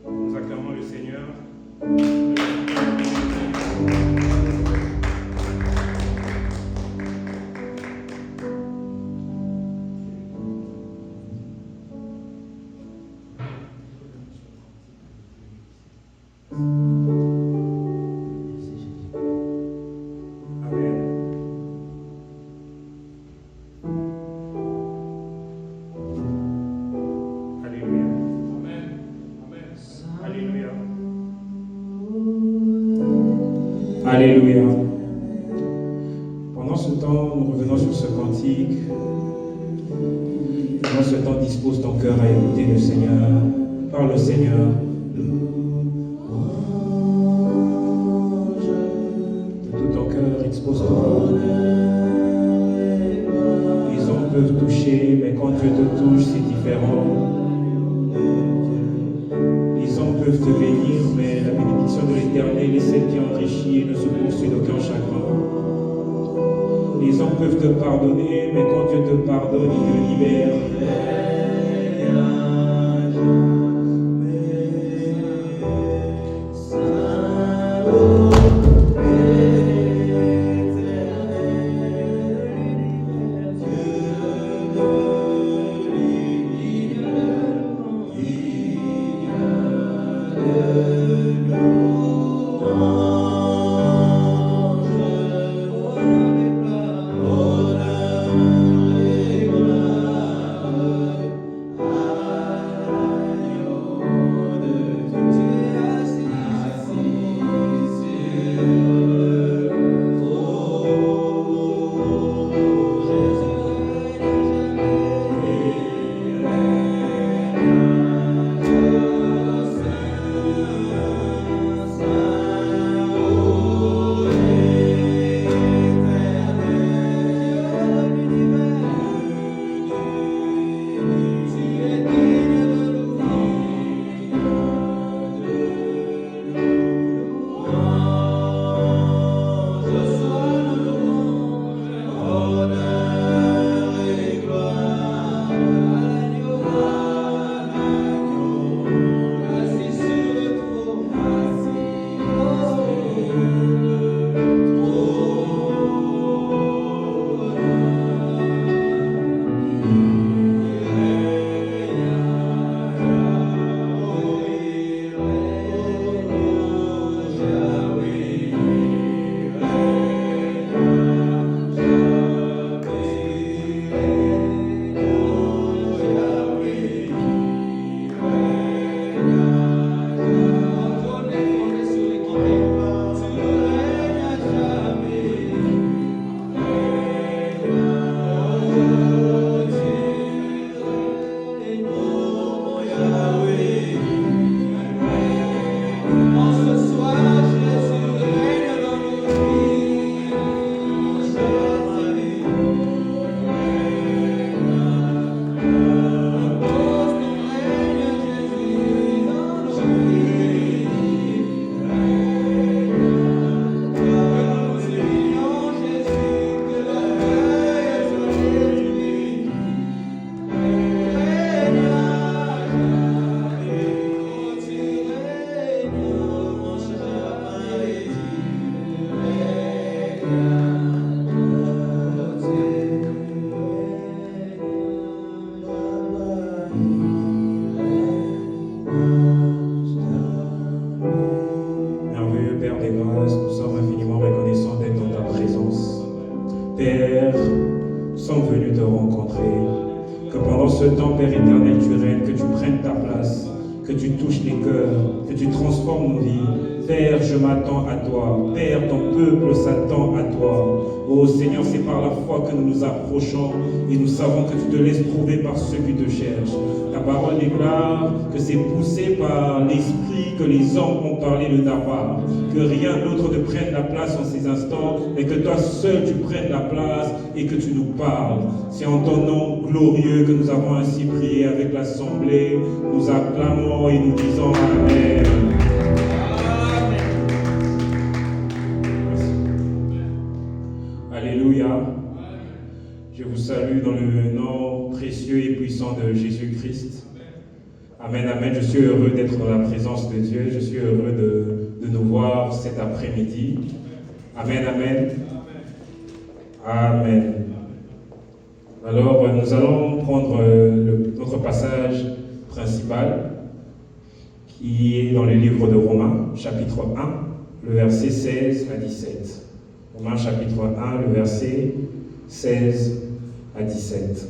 Nous acclamons le Seigneur. Amen. Alléluia. Amen. Amen. Alléluia. Alléluia. Pendant ce temps, nous revenons sur ce cantique. Pendant ce temps, dispose ton cœur à écouter le Seigneur. Parle au Seigneur. De tout ton cœur, expose ton cœur. Les hommes peuvent toucher, mais quand Dieu te touche, c'est différent. Les hommes peuvent te bénir, mais la bénédiction de l'Éternel est celle qui enrichit et ne se poursuit d'aucun chagrin. Les hommes peuvent te pardonner, mais quand Dieu te pardonne, il te libère. ce temps, Père éternel, tu règnes, que tu prennes ta place, que tu touches les cœurs, que tu transformes nos vies. Père, je m'attends à toi. Père, ton peuple s'attend à toi. Oh Seigneur, c'est par la foi que nous nous approchons et nous savons que tu te laisses trouver par ceux qui te cherchent. Ta parole déclare que c'est poussé par l'esprit que les hommes ont parlé de ta part. Que rien d'autre ne prenne la place en ces instants, mais que toi seul tu prennes la place et que tu nous parles. C'est en ton nom glorieux que nous avons ainsi prié avec l'assemblée. Nous acclamons et nous disons Amen. Alléluia. Je vous salue dans le nom précieux et puissant de Jésus-Christ. Amen, amen. Je suis heureux d'être dans la présence de Dieu. Je suis heureux de nous voir cet après-midi. Amen, amen. Amen. Alors, nous allons prendre notre passage principal qui est dans le livre de Romains, chapitre 1, le verset 16 à 17. Romains chapitre 1, le verset 16 à 17.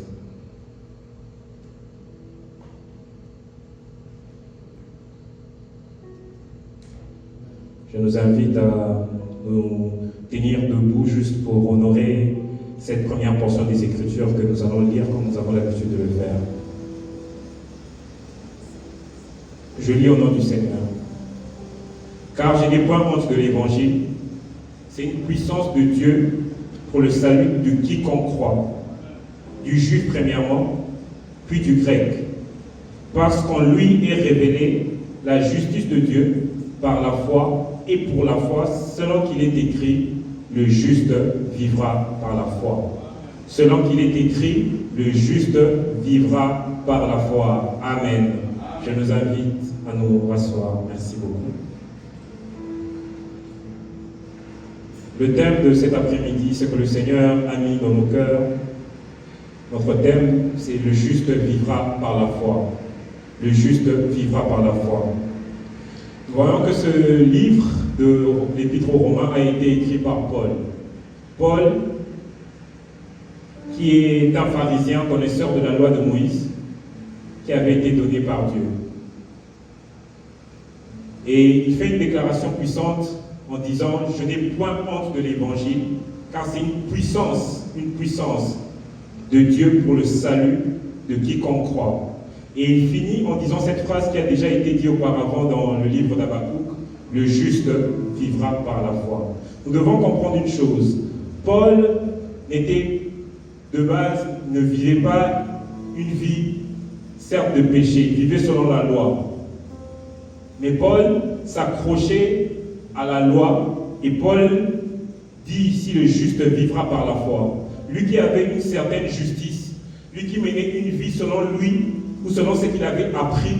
Je nous invite à nous tenir debout juste pour honorer cette première portion des Écritures que nous allons lire comme nous avons l'habitude de le faire. Je lis au nom du Seigneur. Car je n'ai point honte de l'Évangile. C'est une puissance de Dieu pour le salut de quiconque croit, du juif premièrement, puis du grec, parce qu'en lui est révélée la justice de Dieu par la foi et pour la foi, selon qu'il est écrit, le juste vivra par la foi. Selon qu'il est écrit, le juste vivra par la foi. Amen. Je nous invite à nous rasseoir. Merci beaucoup. Le thème de cet après-midi, c'est que le Seigneur a mis dans nos cœurs. Notre thème, c'est le juste vivra par la foi. Le juste vivra par la foi. Nous voyons que ce livre de l'Épître aux Romains a été écrit par Paul. Paul, qui est un pharisien connaisseur de la loi de Moïse, qui avait été donné par Dieu. Et il fait une déclaration puissante en disant « Je n'ai point honte de l'Évangile, car c'est une puissance de Dieu pour le salut de quiconque croit. » Et il finit en disant cette phrase qui a déjà été dite auparavant dans le livre d'Habakkuk, « Le juste vivra par la foi ». Nous devons comprendre une chose. Paul n'était de base, ne vivait pas une vie, certes de péché, il vivait selon la loi. Mais Paul s'accrochait à la loi, et Paul dit ici le juste vivra par la foi. Lui qui avait une certaine justice, lui qui menait une vie selon lui, ou selon ce qu'il avait appris,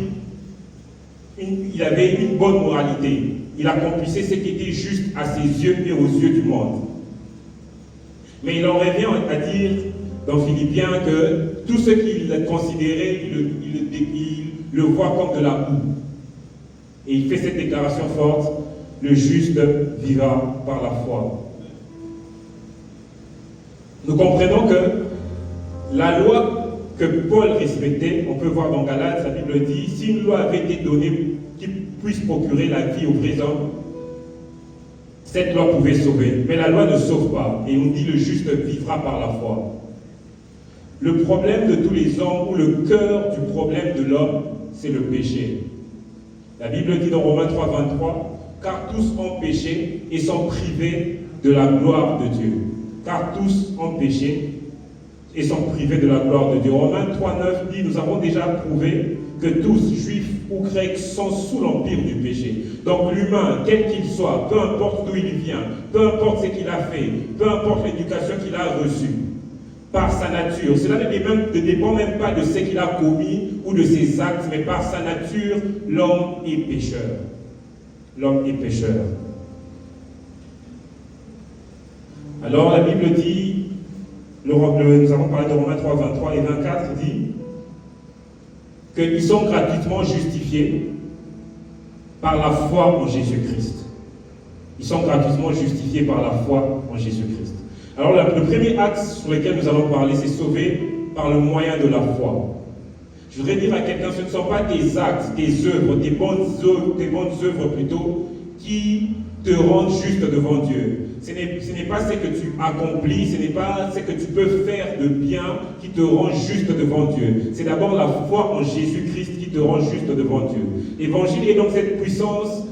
il avait une bonne moralité. Il accomplissait ce qui était juste à ses yeux et aux yeux du monde. Mais il en revient à dire dans Philippiens que tout ce qu'il considérait, il le voit comme de la boue. Et il fait cette déclaration forte, le juste vivra par la foi. Nous comprenons que la loi que Paul respectait, on peut voir dans Galates, la Bible dit, si une loi avait été donnée qui puisse procurer la vie aux vrais hommes, cette loi pouvait sauver. Mais la loi ne sauve pas. Et on dit le juste vivra par la foi. Le problème de tous les hommes, ou le cœur du problème de l'homme, c'est le péché. La Bible dit dans Romains 3, 23, car tous ont péché et sont privés de la gloire de Dieu. Car tous ont péché et sont privés de la gloire de Dieu. Romains 3, 9 dit, nous avons déjà prouvé que tous, juifs ou grecs, sont sous l'empire du péché. Donc l'humain, quel qu'il soit, peu importe d'où il vient, peu importe ce qu'il a fait, peu importe l'éducation qu'il a reçue, par sa nature, cela ne dépend même pas de ce qu'il a commis ou de ses actes, mais par sa nature, l'homme est pécheur. L'homme est pécheur. Alors la Bible dit, nous avons parlé de Romains 3, 23 et 24, dit qu'ils sont gratuitement justifiés par la foi en Jésus-Christ. Ils sont gratuitement justifiés par la foi en Jésus-Christ. Alors le premier axe sur lequel nous allons parler, c'est sauvé par le moyen de la foi. Je voudrais dire à quelqu'un, ce ne sont pas tes actes, tes œuvres, tes bonnes œuvres plutôt, qui te rendent juste devant Dieu. Ce n'est pas ce que tu accomplis, ce n'est pas ce que tu peux faire de bien qui te rend juste devant Dieu. C'est d'abord la foi en Jésus-Christ qui te rend juste devant Dieu. L'évangile est donc cette puissance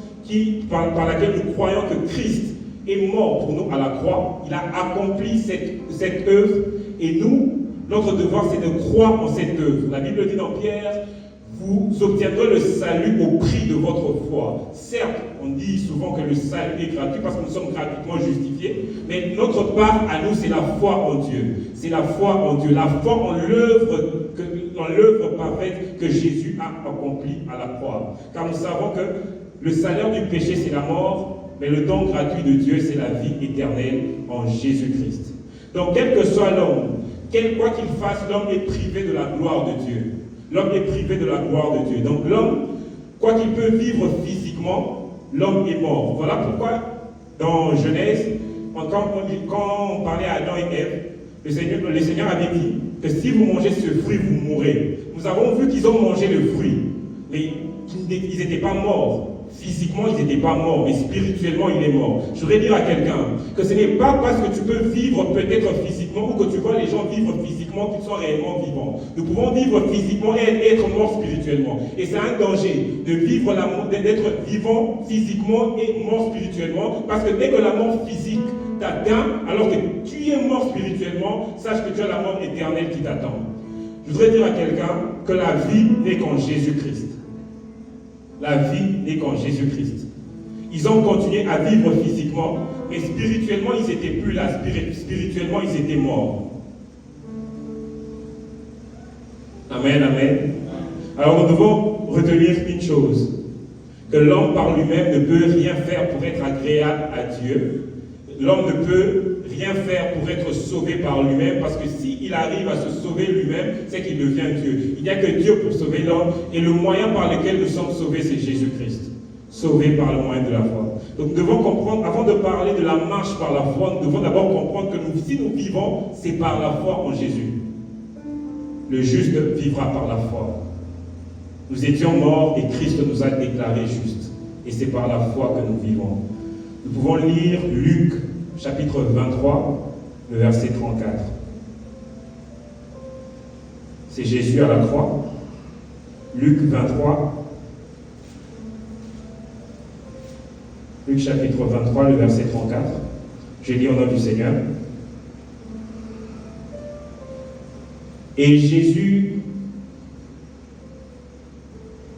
par laquelle nous croyons que Christ est mort pour nous à la croix. Il a accompli cette œuvre et nous, notre devoir, c'est de croire en cette œuvre. La Bible dit dans Pierre, vous obtiendrez le salut au prix de votre foi. Certes, on dit souvent que le salut est gratuit parce que nous sommes gratuitement justifiés, mais notre part à nous, c'est la foi en Dieu. C'est la foi en Dieu, la foi en l'œuvre parfaite que Jésus a accomplie à la croix. Car nous savons que le salaire du péché, c'est la mort, mais le don gratuit de Dieu, c'est la vie éternelle en Jésus-Christ. Donc, quel que soit l'homme, quoi qu'il fasse, l'homme est privé de la gloire de Dieu. L'homme est privé de la gloire de Dieu. Donc l'homme, quoi qu'il peut vivre physiquement, l'homme est mort. Voilà pourquoi, dans Genèse, quand on parlait à Adam et Ève, le Seigneur avait dit que si vous mangez ce fruit, vous mourrez. Nous avons vu qu'ils ont mangé le fruit, mais ils n'étaient pas morts. Physiquement, ils n'étaient pas morts, mais spirituellement, il est mort. Je voudrais dire à quelqu'un que ce n'est pas parce que tu peux vivre peut-être physiquement ou que tu vois les gens vivre physiquement qu'ils sont réellement vivants. Nous pouvons vivre physiquement et être morts spirituellement. Et c'est un danger d'être vivant physiquement et mort spirituellement, parce que dès que la mort physique t'atteint, alors que tu es mort spirituellement, sache que tu as la mort éternelle qui t'attend. Je voudrais dire à quelqu'un que la vie n'est qu'en Jésus-Christ. La vie n'est qu'en Jésus-Christ. Ils ont continué à vivre physiquement, mais spirituellement, ils n'étaient plus là. Spirituellement, ils étaient morts. Amen, amen. Alors nous devons retenir une chose, que l'homme par lui-même ne peut rien faire pour être agréable à Dieu. L'homme ne peut rien faire pour être sauvé par lui-même, parce que s'il arrive à se sauver lui-même, c'est qu'il devient Dieu. Il n'y a que Dieu pour sauver l'homme, et le moyen par lequel nous sommes sauvés, c'est Jésus-Christ. Sauvé par le moyen de la foi. Donc nous devons comprendre, avant de parler de la marche par la foi, nous devons d'abord comprendre que si nous vivons, c'est par la foi en Jésus. Le juste vivra par la foi. Nous étions morts et Christ nous a déclarés justes. Et c'est par la foi que nous vivons. Nous pouvons lire Luc, chapitre 23, le verset 34. C'est Jésus à la croix. Luc 23. Luc chapitre 23, le verset 34. Je lis au nom du Seigneur. Et Jésus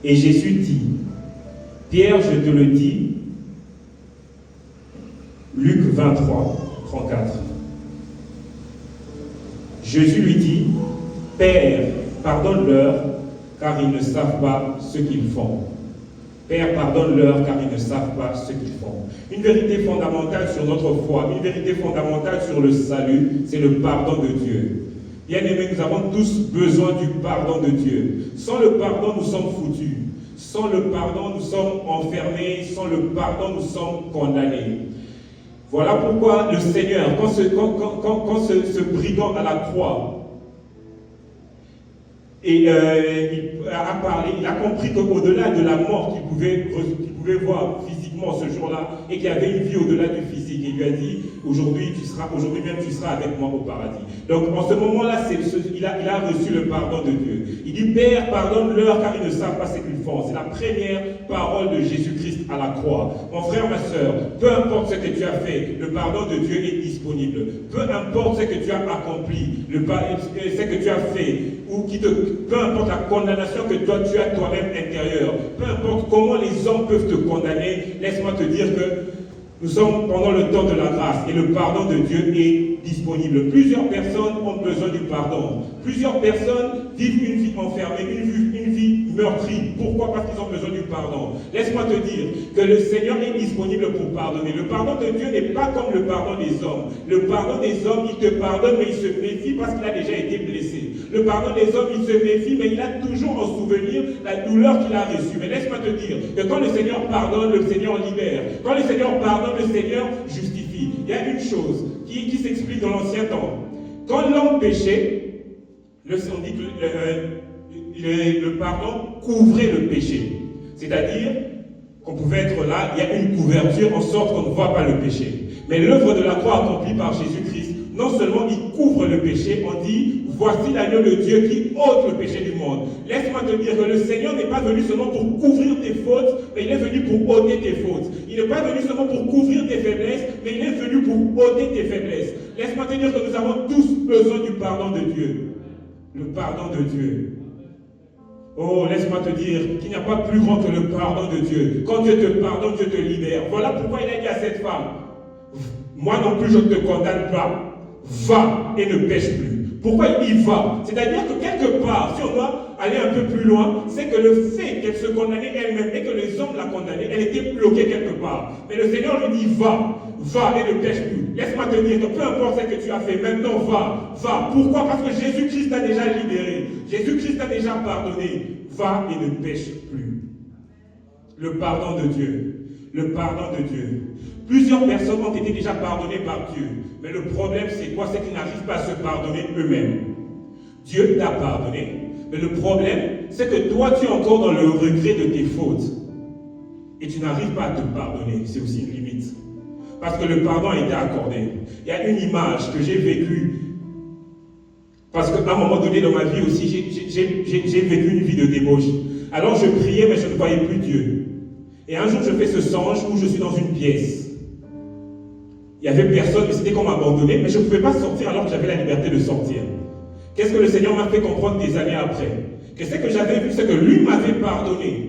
dit, Pierre, je te le dis, Luc 23, 34. Jésus lui dit, Père, pardonne-leur, car ils ne savent pas ce qu'ils font. Père, pardonne-leur, car ils ne savent pas ce qu'ils font. Une vérité fondamentale sur notre foi, une vérité fondamentale sur le salut, c'est le pardon de Dieu. Bien-aimés, nous avons tous besoin du pardon de Dieu. Sans le pardon, nous sommes foutus. Sans le pardon, nous sommes enfermés. Sans le pardon, nous sommes condamnés. Voilà pourquoi le Seigneur, quand ce brigand à la croix, il a parlé, il a compris qu'au-delà de la mort qu'il pouvait voir physiquement ce jour-là, et qu'il y avait une vie au-delà du physique, il lui a dit, aujourd'hui même tu seras avec moi au paradis. Donc en ce moment-là, il a reçu le pardon de Dieu. Il dit, Père, pardonne-leur car ils ne savent pas ce qu'ils font. C'est la première parole de Jésus-Christ à la croix. Mon frère, ma soeur, peu importe ce que tu as fait, le pardon de Dieu est disponible. Peu importe ce que tu as accompli, ce que tu as fait, peu importe la condamnation que toi tu as toi-même intérieure, peu importe comment les hommes peuvent te condamner, laisse-moi te dire que nous sommes pendant le temps de la grâce et le pardon de Dieu est disponible. Plusieurs personnes ont besoin du pardon. Plusieurs personnes vivent une vie enfermée, une vie meurtrie. Pourquoi? Parce qu'ils ont besoin du pardon. Laisse-moi te dire que le Seigneur est disponible pour pardonner. Le pardon de Dieu n'est pas comme le pardon des hommes. Le pardon des hommes, il te pardonne, mais il se méfie parce qu'il a déjà été blessé. Le pardon des hommes, il se méfie, mais il a toujours en souvenir la douleur qu'il a reçue. Mais laisse-moi te dire que quand le Seigneur pardonne, le Seigneur libère. Quand le Seigneur pardonne, le Seigneur justifie. Il y a une chose qui s'explique dans l'ancien temps. Quand l'homme péchait, on dit que le pardon couvrait le péché. C'est-à-dire qu'on pouvait être là, il y a une couverture en sorte qu'on ne voit pas le péché. Mais l'œuvre de la croix accomplie par Jésus-Christ, non seulement il couvre le péché, on dit, voici l'agneau de Dieu qui ôte le péché du monde. Laisse-moi te dire que le Seigneur n'est pas venu seulement pour couvrir tes fautes, mais il est venu pour ôter tes fautes. Il n'est pas venu seulement pour couvrir tes faiblesses, mais il est venu pour ôter tes faiblesses. Laisse-moi te dire que nous avons tous besoin du pardon de Dieu. Le pardon de Dieu. Oh, laisse-moi te dire qu'il n'y a pas plus grand que le pardon de Dieu. Quand Dieu te pardonne, Dieu te libère. Voilà pourquoi il a dit à cette femme, moi non plus je ne te condamne pas. Va et ne pêche plus. Pourquoi il va? C'est-à-dire que quelque part, si on doit aller un peu plus loin, c'est que le fait qu'elle se condamnait elle-même et que les hommes la condamnaient, elle était bloquée quelque part. Mais le Seigneur lui dit, va et ne pêche plus. Laisse-moi te dire que peu importe ce que tu as fait, maintenant va. Pourquoi? Parce que Jésus-Christ t'a déjà libéré. Jésus-Christ t'a déjà pardonné. Va et ne pêche plus. Le pardon de Dieu. Le pardon de Dieu. Plusieurs personnes ont été déjà pardonnées par Dieu. Mais le problème, c'est quoi? C'est qu'ils n'arrivent pas à se pardonner eux-mêmes. Dieu t'a pardonné. Mais le problème, c'est que toi, tu es encore dans le regret de tes fautes. Et tu n'arrives pas à te pardonner. C'est aussi une limite. Parce que le pardon a été accordé. Il y a une image que j'ai vécue. Parce qu'à un moment donné dans ma vie aussi, j'ai vécu une vie de débauche. Alors je priais, mais je ne voyais plus Dieu. Et un jour, je fais ce songe où je suis dans une pièce. Il n'y avait personne, mais c'était comme abandonné, mais je ne pouvais pas sortir alors que j'avais la liberté de sortir. Qu'est-ce que le Seigneur m'a fait comprendre des années après? Qu'est-ce que j'avais vu? C'est que lui m'avait pardonné.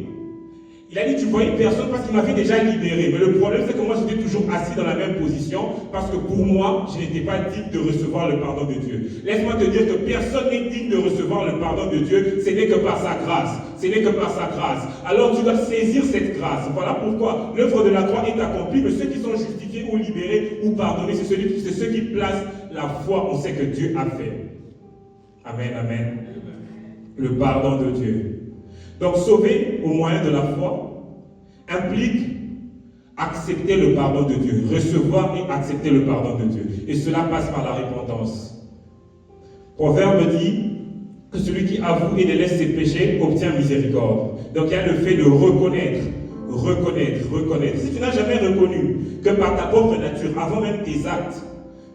Il a dit, tu voyais personne parce qu'il m'avait déjà libéré. Mais le problème, c'est que moi, j'étais toujours assis dans la même position parce que pour moi, je n'étais pas digne de recevoir le pardon de Dieu. Laisse-moi te dire que personne n'est digne de recevoir le pardon de Dieu. Ce n'est que par sa grâce. Ce n'est que par sa grâce. Alors, tu dois saisir cette grâce. Voilà pourquoi l'œuvre de la croix est accomplie. Mais ceux qui sont justifiés ou libérés ou pardonnés, c'est ceux qui placent la foi en ce que Dieu a fait. Amen, amen. Le pardon de Dieu. Donc, sauver au moyen de la foi implique accepter le pardon de Dieu, recevoir et accepter le pardon de Dieu. Et cela passe par la repentance. Proverbe dit que celui qui avoue et délaisse ses péchés obtient miséricorde. Donc, il y a le fait de reconnaître. Si tu n'as jamais reconnu que par ta propre nature, avant même tes actes,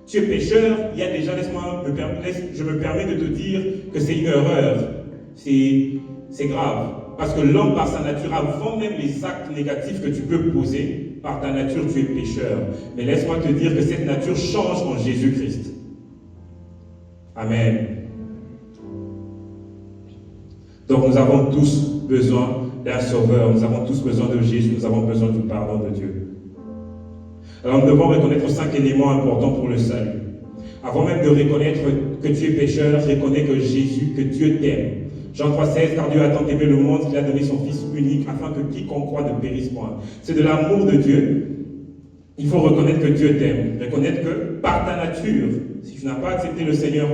tu es pécheur, il y a déjà, je me permets de te dire que c'est une erreur. C'est grave. Parce que l'homme, par sa nature, avant même les actes négatifs que tu peux poser, par ta nature, tu es pécheur. Mais laisse-moi te dire que cette nature change en Jésus-Christ. Amen. Donc nous avons tous besoin d'un sauveur. Nous avons tous besoin de Jésus. Nous avons besoin du pardon de Dieu. Alors nous devons reconnaître 5 éléments importants pour le salut. Avant même de reconnaître que tu es pécheur, reconnais que Jésus, que Dieu t'aime. Jean 3,16, car Dieu a tant aimé le monde qu'il a donné son Fils unique afin que quiconque croit ne périsse point. C'est de l'amour de Dieu. Il faut reconnaître que Dieu t'aime. Reconnaître que par ta nature, si tu n'as pas accepté le Seigneur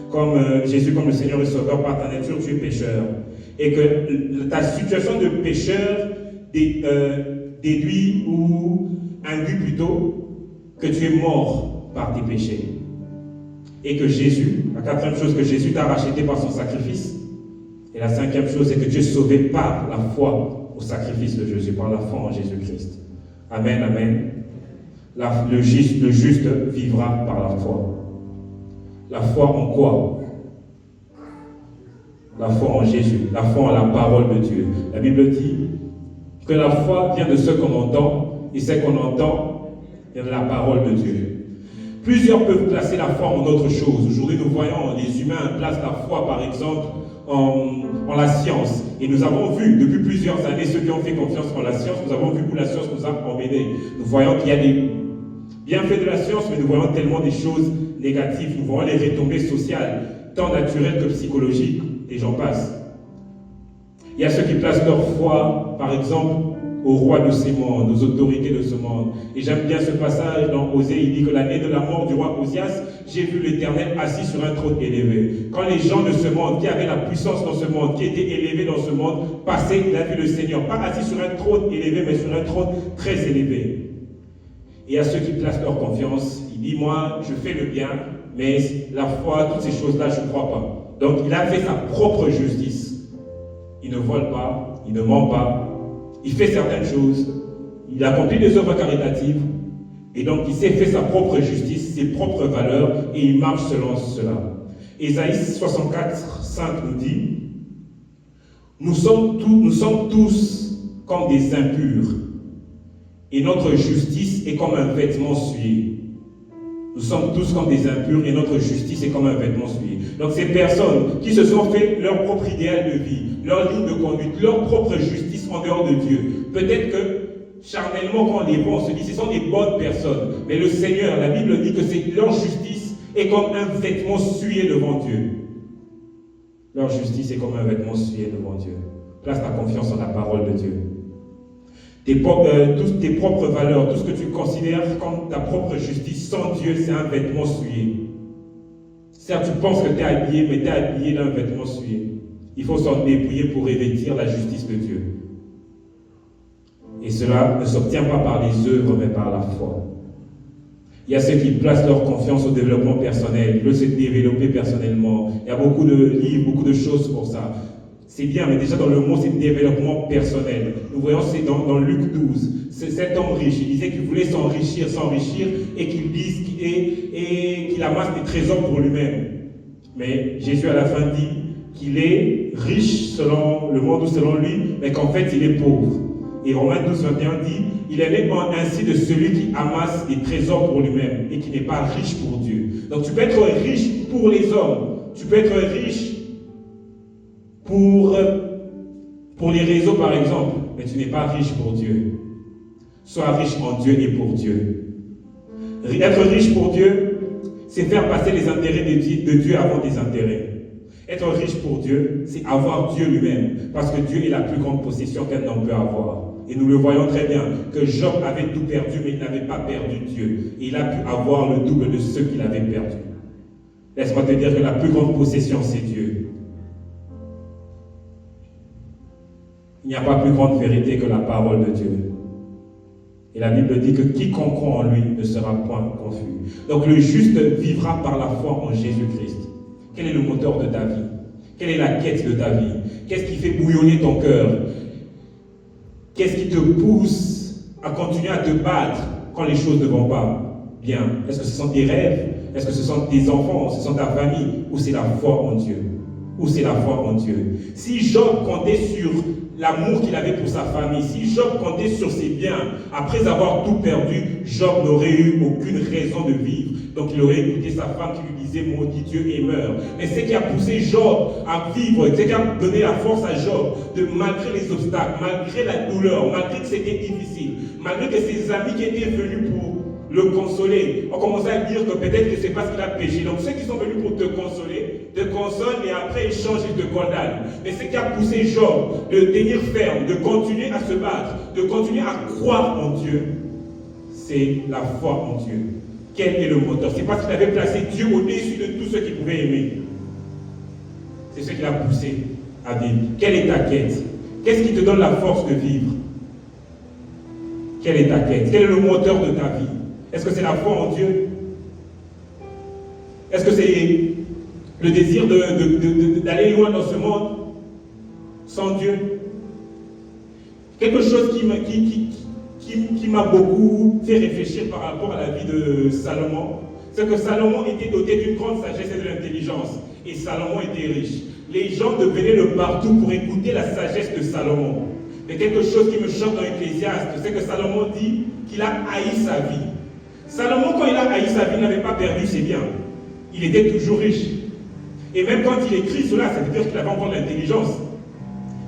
comme Jésus comme le Seigneur et Sauveur, par ta nature, tu es pécheur. Et que ta situation de pécheur déduit ou induit plutôt que tu es mort par tes péchés. Et que Jésus, la 4e chose, que Jésus t'a racheté par son sacrifice. Et la 5e chose, c'est que tu es sauvé par la foi au sacrifice de Jésus, par la foi en Jésus-Christ. Amen, amen. Le juste vivra par la foi. La foi en quoi? La foi en Jésus, la foi en la parole de Dieu. La Bible dit que la foi vient de ce qu'on entend, et ce qu'on entend vient de la parole de Dieu. Plusieurs peuvent placer la foi en autre chose. Aujourd'hui, nous voyons les humains placent la foi, par exemple, en la science. Et nous avons vu, depuis plusieurs années, ceux qui ont fait confiance en la science, nous avons vu où la science nous a emmenés. Nous voyons qu'il y a des bienfaits de la science, mais nous voyons tellement des choses négatives. Nous voyons les retombées sociales, tant naturelles que psychologiques, et j'en passe. Il y a ceux qui placent leur foi, par exemple, au roi de ce monde, aux autorités de ce monde. Et j'aime bien ce passage dans Osée, il dit que l'année de la mort du roi Osias, j'ai vu l'Éternel assis sur un trône élevé. Quand les gens de ce monde, qui avaient la puissance dans ce monde, qui étaient élevés dans ce monde, passaient, il a vu le Seigneur, pas assis sur un trône élevé, mais sur un trône très élevé. Et à ceux qui placent leur confiance, il dit, moi, je fais le bien, mais la foi, toutes ces choses-là, je ne crois pas. Donc, il a fait sa propre justice. il ne vole pas, il ne ment pas, il fait certaines choses, il accomplit des œuvres caritatives, et donc il s'est fait sa propre justice, ses propres valeurs, et il marche selon cela. Ésaïe 64, 5 nous dit, nous sommes tous comme des impurs, et notre justice est comme un vêtement souillé. Nous sommes tous comme des impurs, et notre justice est comme un vêtement souillé. Donc ces personnes qui se sont fait leur propre idéal de vie, leur ligne de conduite, leur propre justice en dehors de Dieu, peut-être que charnellement, quand on les voit, on se dit ce sont des bonnes personnes. Mais le Seigneur, la Bible dit que leur justice est comme un vêtement souillé devant Dieu. Leur justice est comme un vêtement souillé devant Dieu. Place ta confiance en la parole de Dieu. Toutes tes propres valeurs, tout ce que tu considères comme ta propre justice, sans Dieu, c'est un vêtement souillé. Certes, tu penses que tu es habillé, mais tu es habillé d'un vêtement souillé. Il faut s'en dépouiller pour revêtir la justice de Dieu. Et cela ne s'obtient pas par les œuvres, mais par la foi. Il y a ceux qui placent leur confiance au développement personnel, ils veulent se développer personnellement. Il y a beaucoup de livres, beaucoup de choses pour ça. C'est bien, mais déjà dans le mot, c'est développement personnel. Nous voyons, c'est dans Luc 12. C'est cet homme riche, il disait qu'il voulait s'enrichir, et qu'il amasse des trésors pour lui-même. Mais Jésus à la fin dit qu'il est riche selon le monde ou selon lui, mais qu'en fait il est pauvre. Et Romains 12, 21 dit, il est ainsi de celui qui amasse des trésors pour lui-même et qui n'est pas riche pour Dieu. Donc tu peux être riche pour les hommes, tu peux être riche pour les réseaux par exemple, mais tu n'es pas riche pour Dieu. Sois riche en Dieu et pour Dieu. Être riche pour Dieu, c'est faire passer les intérêts de Dieu avant des intérêts. Être riche pour Dieu, c'est avoir Dieu lui-même, parce que Dieu est la plus grande possession qu'un homme peut avoir. Et nous le voyons très bien, que Job avait tout perdu, mais il n'avait pas perdu Dieu. Et il a pu avoir le double de ceux qu'il avait perdu. Laisse-moi te dire que la plus grande possession, c'est Dieu. Il n'y a pas plus grande vérité que la parole de Dieu. Et la Bible dit que quiconque croit en lui ne sera point confus. Donc le juste vivra par la foi en Jésus-Christ. Quel est le moteur de ta vie? Quelle est la quête de ta vie? Qu'est-ce qui fait bouillonner ton cœur? Qu'est-ce qui te pousse à continuer à te battre quand les choses ne vont pas bien? Est-ce que ce sont tes rêves? Est-ce que ce sont tes enfants? Ce sont ta famille? Ou c'est la foi en Dieu? Ou c'est la foi en Dieu? Si Job comptait sur l'amour qu'il avait pour sa famille, si Job comptait sur ses biens, après avoir tout perdu, Job n'aurait eu aucune raison de vivre. Donc il aurait écouté sa femme qui lui disait « Maudit Dieu et meurt ». Mais ce qui a poussé Job à vivre, ce qui a donné la force à Job, malgré les obstacles, malgré la douleur, malgré que c'était difficile, malgré que ses amis qui étaient venus pour le consoler ont commencé à dire que peut-être que c'est parce qu'il a péché. Donc ceux qui sont venus pour te consoler, te consolent et après ils changent et te condamnent. Mais ce qui a poussé Job de tenir ferme, de continuer à se battre, de continuer à croire en Dieu, c'est la foi en Dieu. Quel est le moteur? C'est parce qu'il avait placé Dieu au-dessus de tout ce qu'il pouvait aimer. C'est ce qui l'a poussé à vivre. Quelle est ta quête? Qu'est-ce qui te donne la force de vivre? Quelle est ta quête? Quel est le moteur de ta vie? Est-ce que c'est la foi en Dieu? Est-ce que c'est le désir d'aller loin dans ce monde sans Dieu? Quelque chose qui m'a beaucoup fait réfléchir par rapport à la vie de Salomon, c'est que Salomon était doté d'une grande sagesse et de l'intelligence. Et Salomon était riche. Les gens venaient de partout pour écouter la sagesse de Salomon. Mais quelque chose qui me choque dans Ecclésiaste, c'est que Salomon dit qu'il a haï sa vie. Salomon, quand il a haï sa vie, il n'avait pas perdu ses biens. Il était toujours riche. Et même quand il écrit cela, ça veut dire qu'il avait encore de l'intelligence.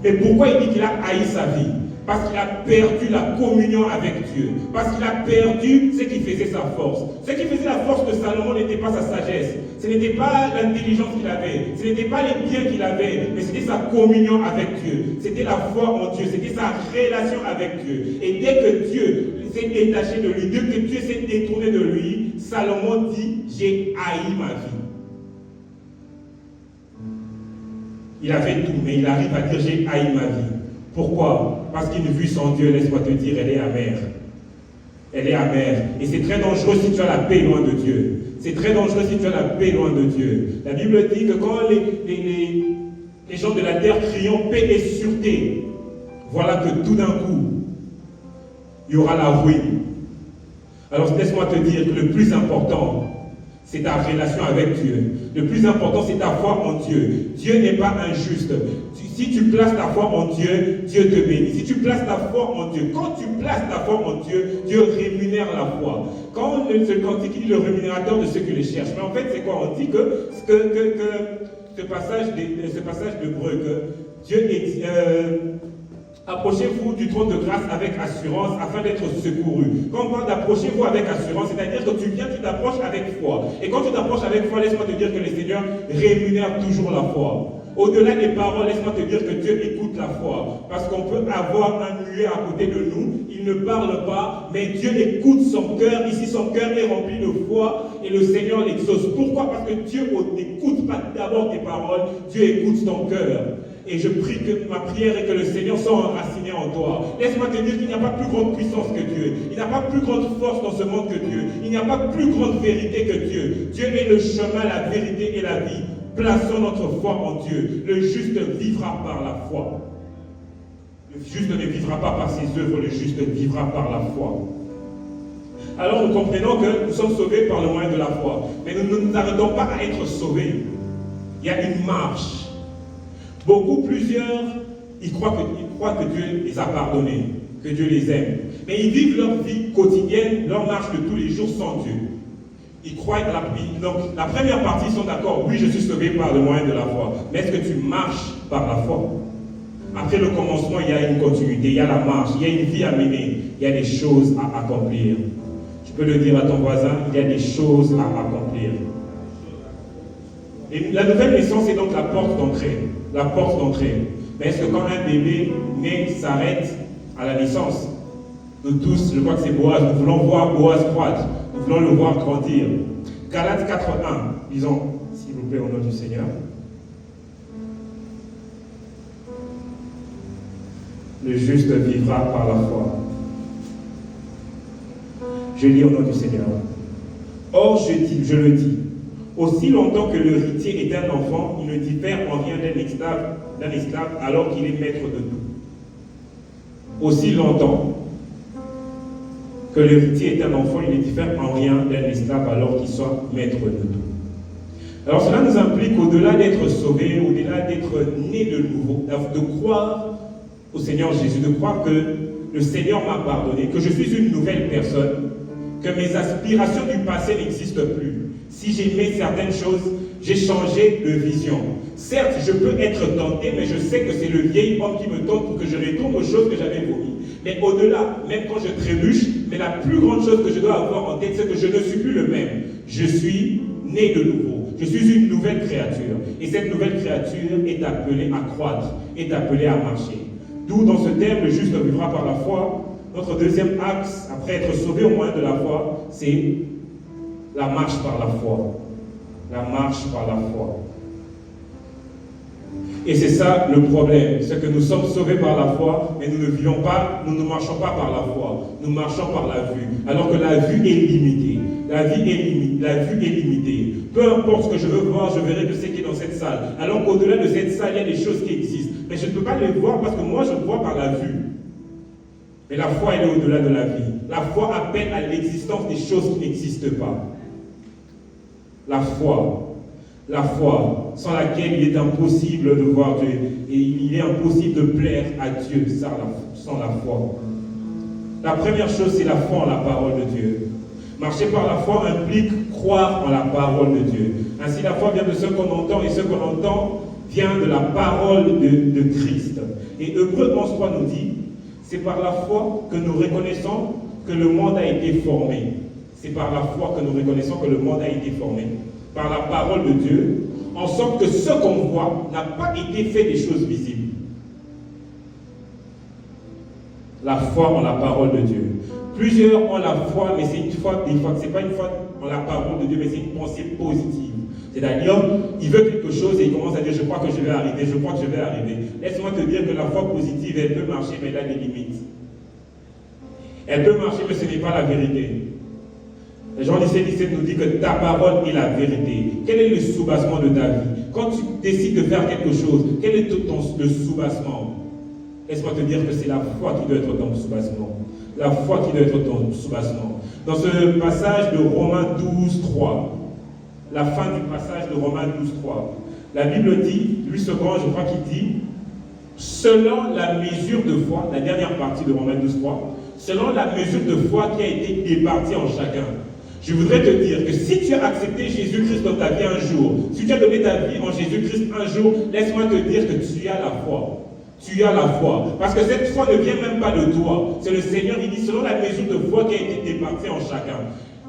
Mais pourquoi il dit qu'il a haï sa vie? Parce qu'il a perdu la communion avec Dieu. Parce qu'il a perdu ce qui faisait sa force. Ce qui faisait la force de Salomon n'était pas sa sagesse. Ce n'était pas l'intelligence qu'il avait. Ce n'était pas les biens qu'il avait. Mais c'était sa communion avec Dieu. C'était la foi en Dieu. C'était sa relation avec Dieu. Et dès que Dieu s'est détaché de lui, dès que Dieu s'est détourné de lui, Salomon dit « J'ai haï ma vie ». Il a fait tout, mais il arrive à dire « J'ai haï ma vie ». Pourquoi? Parce qu'une vue sans Dieu, laisse-moi te dire, elle est amère. Elle est amère. Et c'est très dangereux si tu as la paix loin de Dieu. C'est très dangereux si tu as la paix loin de Dieu. La Bible dit que quand les les gens de la terre criant paix et sûreté, voilà que tout d'un coup, il y aura la ruine. Alors laisse-moi te dire que le plus important, c'est ta relation avec Dieu. Le plus important, c'est ta foi en Dieu. Dieu n'est pas injuste. Si tu places ta foi en Dieu, Dieu te bénit. Si tu places ta foi en Dieu, quand tu places ta foi en Dieu, Dieu rémunère la foi. Quand il dit le rémunérateur de ceux qui les cherchent. Mais en fait, c'est quoi? On dit que ce passage d'Hébreu, que Dieu est... approchez-vous du trône de grâce avec assurance afin d'être secouru. Quand on parle d'approchez-vous avec assurance, c'est-à-dire que tu viens, tu t'approches avec foi. Et quand tu t'approches avec foi, laisse-moi te dire que le Seigneur rémunère toujours la foi. Au-delà des paroles, laisse-moi te dire que Dieu écoute la foi. Parce qu'on peut avoir un muet à côté de nous, il ne parle pas, mais Dieu écoute son cœur. Ici, son cœur est rempli de foi et le Seigneur l'exauce. Pourquoi? Parce que Dieu n'écoute pas d'abord tes paroles, Dieu écoute ton cœur. Et je prie que ma prière est que le Seigneur soit enraciné en toi. Laisse-moi te dire qu'il n'y a pas plus grande puissance que Dieu. Il n'y a pas plus grande force dans ce monde que Dieu. Il n'y a pas plus grande vérité que Dieu. Dieu est le chemin, la vérité et la vie. Plaçons notre foi en Dieu. Le juste vivra par la foi. Le juste ne vivra pas par ses œuvres, le juste vivra par la foi. Alors nous comprenons que nous sommes sauvés par le moyen de la foi. Mais nous ne nous arrêtons pas à être sauvés. Il y a une marche. Plusieurs, ils croient que Dieu les a pardonnés, que Dieu les aime. Mais ils vivent leur vie quotidienne, leur marche de tous les jours sans Dieu. Ils croient que donc la première partie, ils sont d'accord, oui, je suis sauvé par le moyen de la foi. Mais est-ce que tu marches par la foi? Après le commencement, il y a une continuité, il y a la marche, il y a une vie à mener, il y a des choses à accomplir. Tu peux le dire à ton voisin, il y a des choses à accomplir. Et la nouvelle naissance est donc la porte d'entrée. La porte d'entrée. Mais est-ce que quand un bébé naît s'arrête à la naissance? Nous tous, je crois que c'est Boaz, nous voulons voir Boaz croître, nous voulons le voir grandir. Galates 4:1, disons, s'il vous plaît, au nom du Seigneur. Le juste vivra par la foi. Je lis au nom du Seigneur. Or, je le dis, aussi longtemps que l'héritier est un enfant, il ne diffère en rien d'un esclave alors qu'il est maître de tout. Aussi longtemps que l'héritier est un enfant, il ne diffère en rien d'un esclave alors qu'il soit maître de tout. Alors cela nous implique, au-delà d'être sauvé, au-delà d'être né de nouveau, de croire au Seigneur Jésus, de croire que le Seigneur m'a pardonné, que je suis une nouvelle personne, que mes aspirations du passé n'existent plus. Si j'aimais certaines choses, j'ai changé de vision. Certes, je peux être tenté, mais je sais que c'est le vieil homme qui me tente pour que je retourne aux choses que j'avais vomies. Mais au-delà, même quand je trébuche, mais la plus grande chose que je dois avoir en tête, c'est que je ne suis plus le même. Je suis né de nouveau. Je suis une nouvelle créature. Et cette nouvelle créature est appelée à croître, est appelée à marcher. D'où dans ce terme, le juste vivra par la foi. Notre deuxième axe, après être sauvé au moyen de la foi, c'est la marche par la foi. La marche par la foi. Et c'est ça le problème, c'est que nous sommes sauvés par la foi, mais nous ne vivons pas, nous ne marchons pas par la foi, nous marchons par la vue, alors que la vue est limitée. La vue est limitée. Peu importe ce que je veux voir, je verrai que c'est qui est dans cette salle. Alors qu'au-delà de cette salle, il y a des choses qui existent. Mais je ne peux pas les voir parce que moi, je vois par la vue. Mais la foi, elle est au-delà de la vie. La foi appelle à l'existence des choses qui n'existent pas. La foi, sans laquelle il est impossible de voir Dieu. Et il est impossible de plaire à Dieu sans la foi. La première chose, c'est la foi en la parole de Dieu. Marcher par la foi implique croire en la parole de Dieu. Ainsi, la foi vient de ce qu'on entend, et ce qu'on entend vient de la parole de Christ. Et Hébreux 11:3 nous dit, c'est par la foi que nous reconnaissons que le monde a été formé. C'est par la foi que nous reconnaissons que le monde a été formé. Par la parole de Dieu, en sorte que ce qu'on voit n'a pas été fait des choses visibles. La foi en la parole de Dieu. Plusieurs ont la foi, mais c'est une foi, c'est pas une foi en la parole de Dieu, mais c'est une pensée positive. C'est-à-dire, il veut quelque chose et il commence à dire, je crois que je vais arriver, je crois que je vais arriver. Laisse-moi te dire que la foi positive, elle peut marcher, mais elle a des limites. Elle peut marcher, mais ce n'est pas la vérité. Jean 17 nous dit que ta parole est la vérité. Quel est le soubassement de ta vie? Quand tu décides de faire quelque chose, quel est le soubassement? Laisse-moi te dire que c'est la foi qui doit être ton soubassement. La foi qui doit être ton soubassement. Dans ce passage de Romains 12, 3, la fin du passage de Romains 12, 3, la Bible dit, Louis II, je crois qu'il dit, selon la mesure de foi, la dernière partie de Romains 12, 3, selon la mesure de foi qui a été départie en chacun. Je voudrais te dire que si tu as accepté Jésus-Christ dans ta vie un jour, si tu as donné ta vie en Jésus-Christ un jour, laisse-moi te dire que tu as la foi. Tu as la foi. Parce que cette foi ne vient même pas de toi. C'est le Seigneur qui dit selon la mesure de foi qui a été départie en chacun.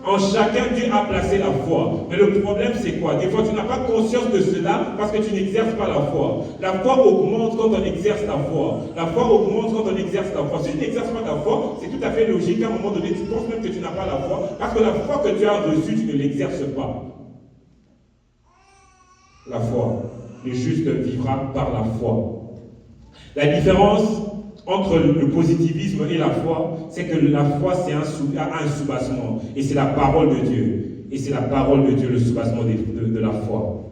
En chacun, Dieu a placé la foi. Mais le problème, c'est quoi? Des fois, tu n'as pas conscience de cela parce que tu n'exerces pas la foi. La foi augmente quand on exerce la foi. La foi augmente quand on exerce la foi. Si tu n'exerces pas ta foi, c'est tout à fait logique qu'à un moment donné, tu penses même que tu n'as pas la foi parce que la foi que tu as reçue, tu ne l'exerces pas. La foi. Le juste vivra par la foi. La différence entre le positivisme et la foi, c'est que la foi, c'est un soubassement. Et c'est la parole de Dieu. Et c'est la parole de Dieu, le soubassement de la foi.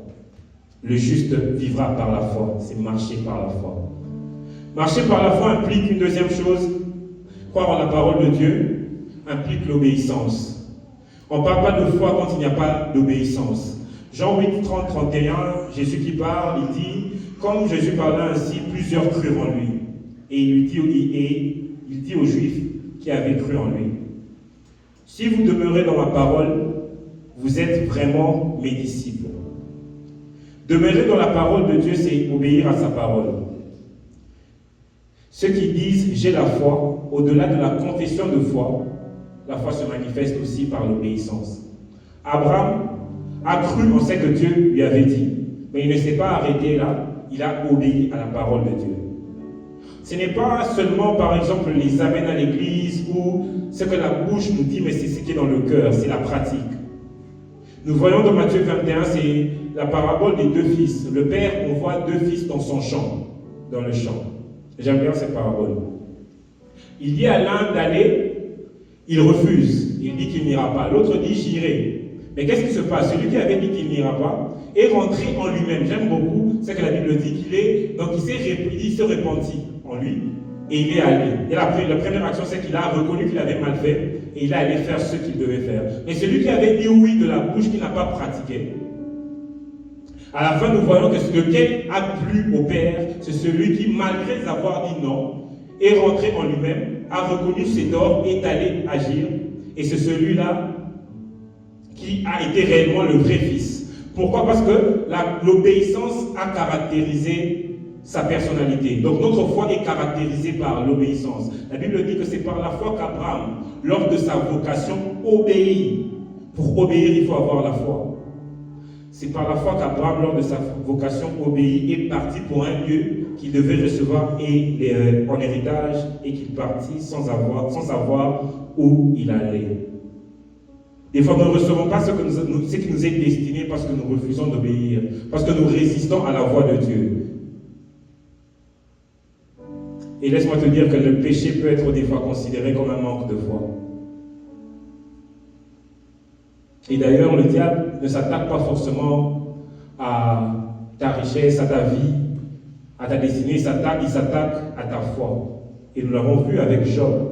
Le juste vivra par la foi. C'est marcher par la foi. Marcher par la foi implique une deuxième chose. Croire en la parole de Dieu implique l'obéissance. On ne parle pas de foi quand il n'y a pas d'obéissance. Jean 8, 30, 31, Jésus qui parle, il dit, comme Jésus parlait ainsi, plusieurs crurent en lui. Et il dit aux Juifs qui avaient cru en lui, si vous demeurez dans ma parole, vous êtes vraiment mes disciples. Demeurer dans la parole de Dieu, c'est obéir à sa parole. Ceux qui disent j'ai la foi, au-delà de la confession de foi, la foi se manifeste aussi par l'obéissance. Abraham a cru en ce que Dieu lui avait dit, mais il ne s'est pas arrêté là, il a obéi à la parole de Dieu. Ce n'est pas seulement, par exemple, les amens à l'église ou ce que la bouche nous dit, mais c'est ce qui est dans le cœur, c'est la pratique. Nous voyons dans Matthieu 21, c'est la parabole des deux fils. Le père, on voit deux fils dans son champ, dans le champ. J'aime bien cette parabole. Il dit à l'un d'aller, il refuse, il dit qu'il n'ira pas. L'autre dit j'irai. Mais qu'est-ce qui se passe? Celui qui avait dit qu'il n'ira pas est rentré en lui-même. J'aime beaucoup ce que la Bible dit qu'il est. Donc il se repentit en lui et il est allé. Et la première action, c'est qu'il a reconnu qu'il avait mal fait et il est allé faire ce qu'il devait faire. Mais celui qui avait dit oui de la bouche, qui n'a pas pratiqué, à la fin, nous voyons que lequel a plu au Père, c'est celui qui, malgré avoir dit non, est rentré en lui-même, a reconnu ses torts, est allé agir. Et c'est celui-là qui a été réellement le vrai fils. Pourquoi? Parce que l'obéissance a caractérisé sa personnalité. Donc notre foi est caractérisée par l'obéissance. La Bible dit que c'est par la foi qu'Abraham, lors de sa vocation, obéit. Pour obéir, il faut avoir la foi. C'est par la foi qu'Abraham, lors de sa vocation, obéit, est parti pour un lieu qu'il devait recevoir en héritage et qu'il partit sans savoir où il allait. Des fois, nous ne recevons pas ce qui nous est destiné parce que nous refusons d'obéir, parce que nous résistons à la voix de Dieu. Et laisse-moi te dire que le péché peut être des fois considéré comme un manque de foi. Et d'ailleurs, le diable ne s'attaque pas forcément à ta richesse, à ta vie, à ta destinée, il s'attaque à ta foi. Et nous l'avons vu avec Job.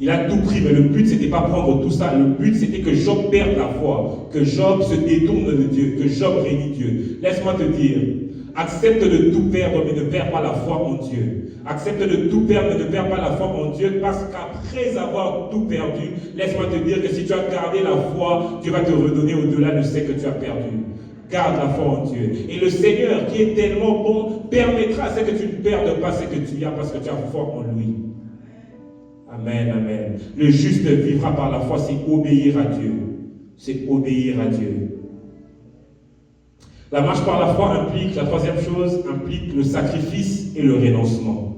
Il a tout pris, mais le but, ce n'était pas prendre tout ça. Le but, c'était que Job perde la foi, que Job se détourne de Dieu, que Job réunit Dieu. Laisse-moi te dire, accepte de tout perdre, mais ne perds pas la foi en Dieu. Accepte de tout perdre, mais ne perds pas la foi en Dieu, parce qu'après avoir tout perdu, laisse-moi te dire que si tu as gardé la foi, Dieu va te redonner au-delà de ce que tu as perdu. Garde la foi en Dieu. Et le Seigneur, qui est tellement bon, permettra à ce que tu ne perdes pas ce que tu as, parce que tu as foi en lui. Amen, amen. Le juste vivra par la foi, c'est obéir à Dieu. C'est obéir à Dieu. La marche par la foi implique, la troisième chose, implique le sacrifice et le renoncement.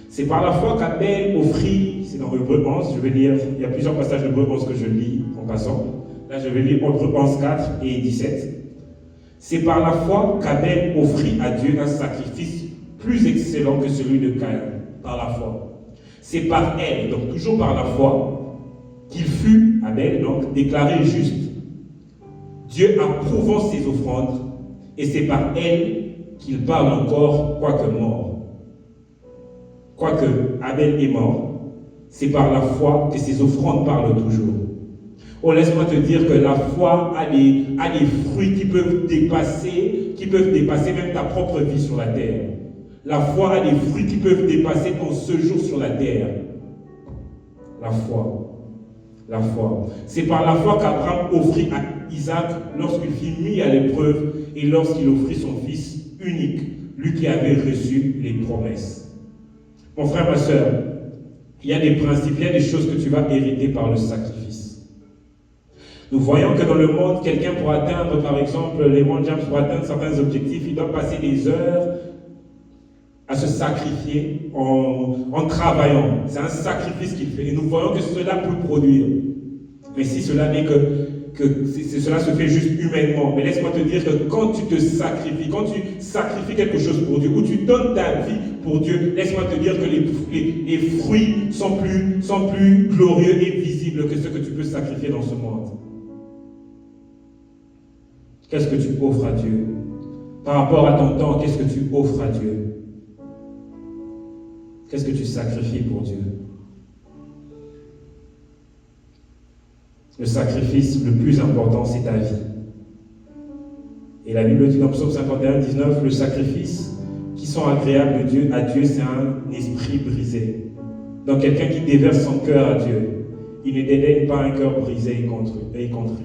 C'est par la foi qu'Abel offrit, c'est dans Hébreux 11, je vais lire, il y a plusieurs passages de Hébreux 11 que je lis en passant. Là, je vais lire Hébreux 11, 4 et 17. C'est par la foi qu'Abel offrit à Dieu un sacrifice plus excellent que celui de Caïn, par la foi. C'est par elle, donc toujours par la foi, qu'il fut, Abel, donc déclaré juste. Dieu approuvant ses offrandes, et c'est par elle qu'il parle encore, quoique mort. Quoique Abel est mort, c'est par la foi que ses offrandes parlent toujours. Oh, laisse-moi te dire que la foi a des fruits qui peuvent dépasser même ta propre vie sur la terre. La foi a des fruits qui peuvent dépasser ton séjour sur la terre. La foi. La foi. C'est par la foi qu'Abraham offrit à Isaac lorsqu'il fut mis à l'épreuve et lorsqu'il offrit son fils unique, lui qui avait reçu les promesses. Mon frère, ma soeur, il y a des principes, il y a des choses que tu vas hériter par le sacrifice. Nous voyons que dans le monde, quelqu'un pour atteindre, par exemple, les One Jams, pour atteindre certains objectifs, il doit passer des heures à se sacrifier en travaillant. C'est un sacrifice qu'il fait. Et nous voyons que cela peut produire. Mais si cela n'est cela se fait juste humainement. Mais laisse-moi te dire que quand tu te sacrifies, quand tu sacrifies quelque chose pour Dieu, ou tu donnes ta vie pour Dieu, laisse-moi te dire que les fruits sont plus glorieux et visibles que ceux que tu peux sacrifier dans ce monde. Qu'est-ce que tu offres à Dieu? Par rapport à ton temps, qu'est-ce que tu offres à Dieu? Qu'est-ce que tu sacrifies pour Dieu? Le sacrifice le plus important, c'est ta vie. Et la Bible dit dans Psaume 51, 19, le sacrifice qui sont agréables à Dieu, c'est un esprit brisé. Donc quelqu'un qui déverse son cœur à Dieu, il ne dédaigne pas un cœur brisé et contrit.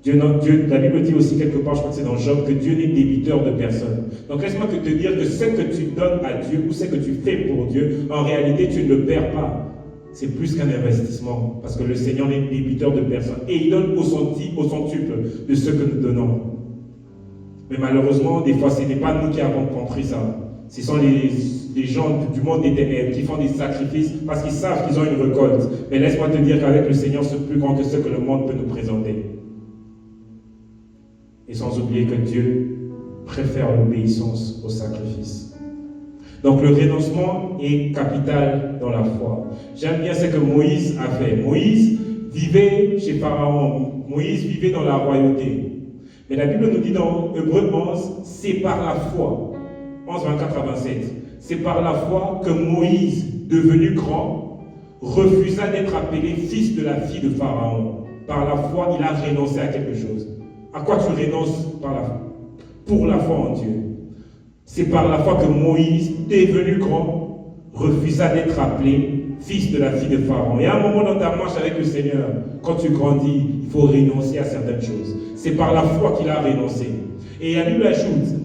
La Bible dit aussi quelque part, je crois que c'est dans Job, que Dieu n'est débiteur de personne. Donc laisse-moi te dire que ce que tu donnes à Dieu ou ce que tu fais pour Dieu, en réalité tu ne le perds pas. C'est plus qu'un investissement, parce que le Seigneur n'est débiteur de personne. Et il donne au centuple de ce que nous donnons. Mais malheureusement, des fois, ce n'est pas nous qui avons compris ça. Ce sont les gens du monde des ténèbres qui font des sacrifices parce qu'ils savent qu'ils ont une récolte. Mais laisse-moi te dire qu'avec le Seigneur, c'est plus grand que ce que le monde peut nous présenter. Et sans oublier que Dieu préfère l'obéissance au sacrifice. Donc le renoncement est capital dans la foi. J'aime bien ce que Moïse a fait. Moïse vivait chez Pharaon. Moïse vivait dans la royauté. Mais la Bible nous dit dans Hébreux 11, c'est par la foi. 11, 24 à 27. C'est par la foi que Moïse, devenu grand, refusa d'être appelé fils de la fille de Pharaon. Par la foi, il a renoncé à quelque chose. À quoi tu renonces par la foi? Pour la foi en Dieu. C'est par la foi que Moïse, devenu grand, refusa d'être appelé fils de la fille de Pharaon. Et à un moment dans ta marche avec le Seigneur, quand tu grandis, il faut renoncer à certaines choses. C'est par la foi qu'il a renoncé. Et la Bible ajoute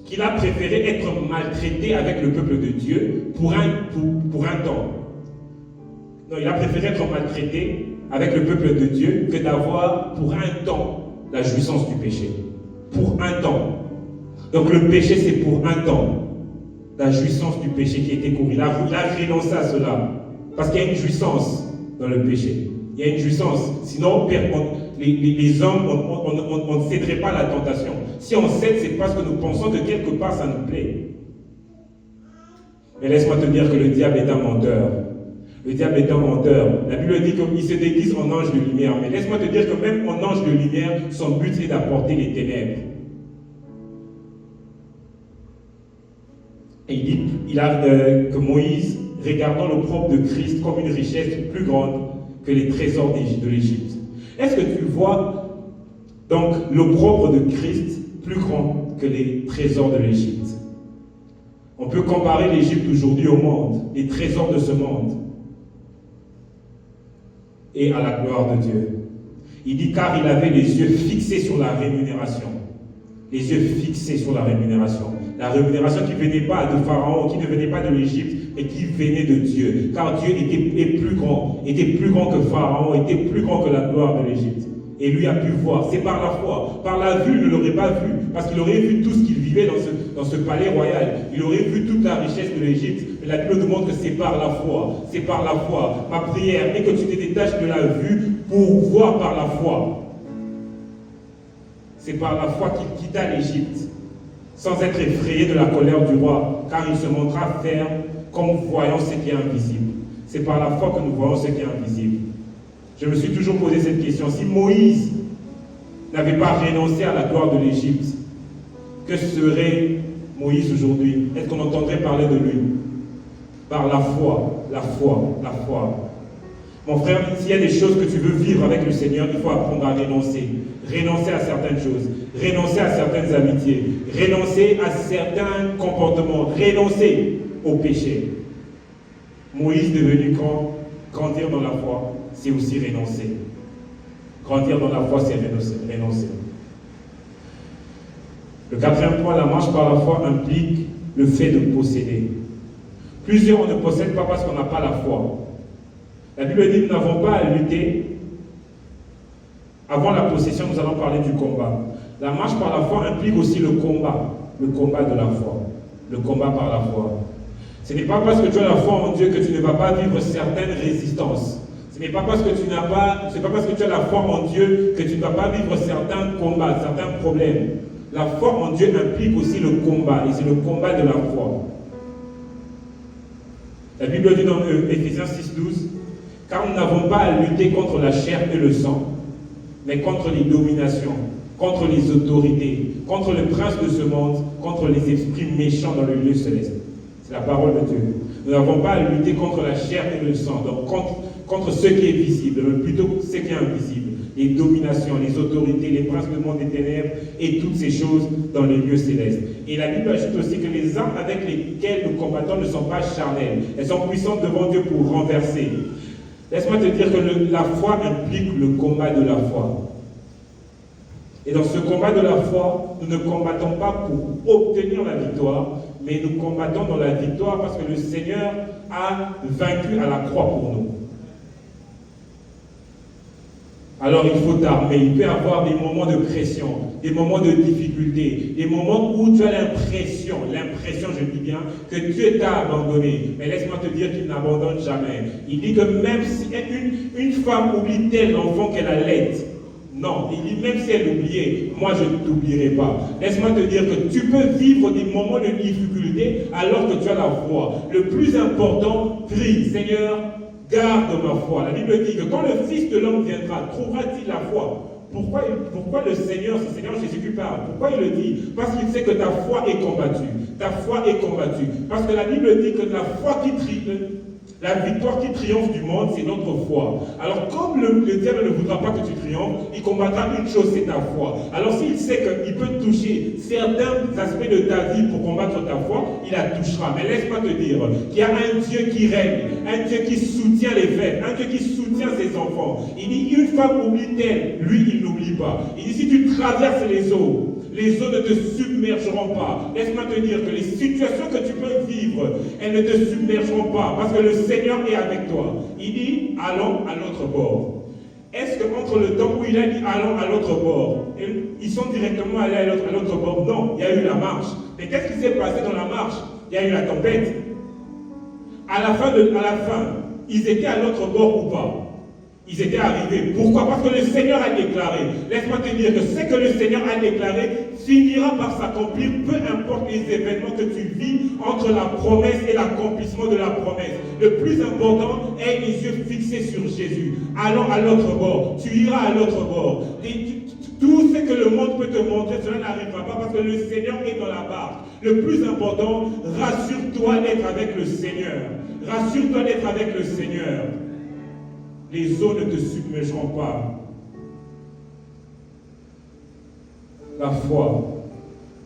qu'il a préféré être maltraité avec le peuple de Dieu pour un temps. Non, il a préféré être maltraité avec le peuple de Dieu que d'avoir pour un temps la jouissance du péché. Pour un temps. Donc le péché, c'est pour un temps. La jouissance du péché qui était courue. Il a renoncé à cela. Parce qu'il y a une jouissance dans le péché. Il y a une jouissance. Sinon, les hommes, on ne céderait pas à la tentation. Si on cède, c'est parce que nous pensons que quelque part, ça nous plaît. Mais laisse-moi te dire que le diable est un menteur. Le diable est un menteur. La Bible dit qu'il se déguise en ange de lumière. Mais laisse-moi te dire que même en ange de lumière, son but est d'apporter les ténèbres. Et il dit que Moïse, regardant l'opprobre de Christ comme une richesse plus grande que les trésors de l'Égypte. Est-ce que tu vois donc l'opprobre de Christ plus grand que les trésors de l'Égypte? On peut comparer l'Égypte aujourd'hui au monde, les trésors de ce monde, et à la gloire de Dieu. Il dit car il avait les yeux fixés sur la rémunération. Les yeux fixés sur la rémunération. La rémunération qui ne venait pas de Pharaon, qui ne venait pas de l'Égypte, mais qui venait de Dieu. Car Dieu était plus grand que Pharaon, était plus grand que la gloire de l'Égypte. Et lui a pu voir, c'est par la foi. Par la vue, il ne l'aurait pas vu, parce qu'il aurait vu tout ce qu'il vivait dans ce palais royal. Il aurait vu toute la richesse de l'Égypte. Mais la Bible nous montre que c'est par la foi. C'est par la foi. Ma prière est que tu te détaches de la vue pour voir par la foi. C'est par la foi qu'il quitta l'Égypte, sans être effrayé de la colère du roi, car il se montra ferme comme voyant ce qui est invisible. C'est par la foi que nous voyons ce qui est invisible. Je me suis toujours posé cette question. Si Moïse n'avait pas renoncé à la gloire de l'Égypte, que serait Moïse aujourd'hui? Est-ce qu'on entendrait parler de lui? Par la foi, la foi, la foi. Mon frère, s'il y a des choses que tu veux vivre avec le Seigneur, il faut apprendre à renoncer. Renoncer à certaines choses, renoncer à certaines amitiés, renoncer à certains comportements, renoncer au péché. Moïse devenu grand, grandir dans la foi, c'est aussi renoncer. Grandir dans la foi, c'est renoncer. Le quatrième point, la marche par la foi implique le fait de posséder. Plusieurs ne possèdent pas parce qu'on n'a pas la foi. La Bible dit que nous n'avons pas à lutter. Avant la possession, nous allons parler du combat. La marche par la foi implique aussi le combat de la foi, le combat par la foi. Ce n'est pas parce que tu as la foi en Dieu que tu ne vas pas vivre certaines résistances. Ce n'est pas parce que tu as la foi en Dieu que tu ne vas pas vivre certains combats, certains problèmes. La foi en Dieu implique aussi le combat, et c'est le combat de la foi. La Bible dit dans Éphésiens 6,12, car nous n'avons pas à lutter contre la chair et le sang, mais contre les dominations, contre les autorités, contre le prince de ce monde, contre les esprits méchants dans le lieu céleste. C'est la parole de Dieu. Nous n'avons pas à lutter contre la chair et le sang, donc contre ce qui est visible, mais plutôt ce qui est invisible. Les dominations, les autorités, les princes du monde des ténèbres et toutes ces choses dans les lieux célestes. Et la Bible ajoute aussi que les armes avec lesquelles nous combattons ne sont pas charnelles. Elles sont puissantes devant Dieu pour renverser. Laisse-moi te dire que la foi implique le combat de la foi. Et dans ce combat de la foi, nous ne combattons pas pour obtenir la victoire, mais nous combattons dans la victoire parce que le Seigneur a vaincu à la croix pour nous. Alors il faut t'armer. Il peut y avoir des moments de pression, des moments de difficulté, des moments où tu as l'impression, je dis bien, que Dieu t'a abandonné. Mais laisse-moi te dire qu'il n'abandonne jamais. Il dit que même si une femme oublie-t-elle l'enfant qu'elle allait, non, il dit même si elle oubliait, moi je ne t'oublierai pas. Laisse-moi te dire que tu peux vivre des moments de difficulté alors que tu as la foi. Le plus important, prie, Seigneur, garde ma foi. La Bible dit que quand le Fils de l'homme viendra, trouvera-t-il la foi? Pourquoi le Seigneur, c'est le Seigneur Jésus qui parle? Pourquoi il le dit? Parce qu'il sait que ta foi est combattue. Ta foi est combattue. Parce que la Bible dit que la foi qui la victoire qui triomphe du monde, c'est notre foi. Alors comme le diable ne voudra pas que tu triomphes, il combattra une chose, c'est ta foi. Alors s'il sait qu'il peut toucher certains aspects de ta vie pour combattre ta foi, il la touchera. Mais laisse-moi te dire qu'il y a un Dieu qui règne, un Dieu qui soutient les faibles, un Dieu qui soutient ses enfants. Il dit, une femme oublie-t-elle, lui il n'oublie pas. Il dit, si tu traverses les eaux ne te submergeront pas. Laisse-moi te dire que les situations que tu peux vivre, elles ne te submergeront pas parce que le Seigneur est avec toi. Il dit, allons à l'autre bord. Est-ce qu'entre le temps où il a dit allons à l'autre bord, ils sont directement allés à l'autre bord? Non, il y a eu la marche. Mais qu'est-ce qui s'est passé dans la marche? Il y a eu la tempête. À la fin, ils étaient à l'autre bord ou pas? Ils étaient arrivés. Pourquoi? Parce que le Seigneur a déclaré. Laisse-moi te dire que ce que le Seigneur a déclaré finira par s'accomplir, peu importe les événements que tu vis entre la promesse et l'accomplissement de la promesse. Le plus important est les yeux fixés sur Jésus. Allons à l'autre bord. Tu iras à l'autre bord. Tout ce que le monde peut te montrer, cela n'arrivera pas parce que le Seigneur est dans la barque. Le plus important, rassure-toi d'être avec le Seigneur. Rassure-toi d'être avec le Seigneur. Les eaux ne te submergeront pas. La foi.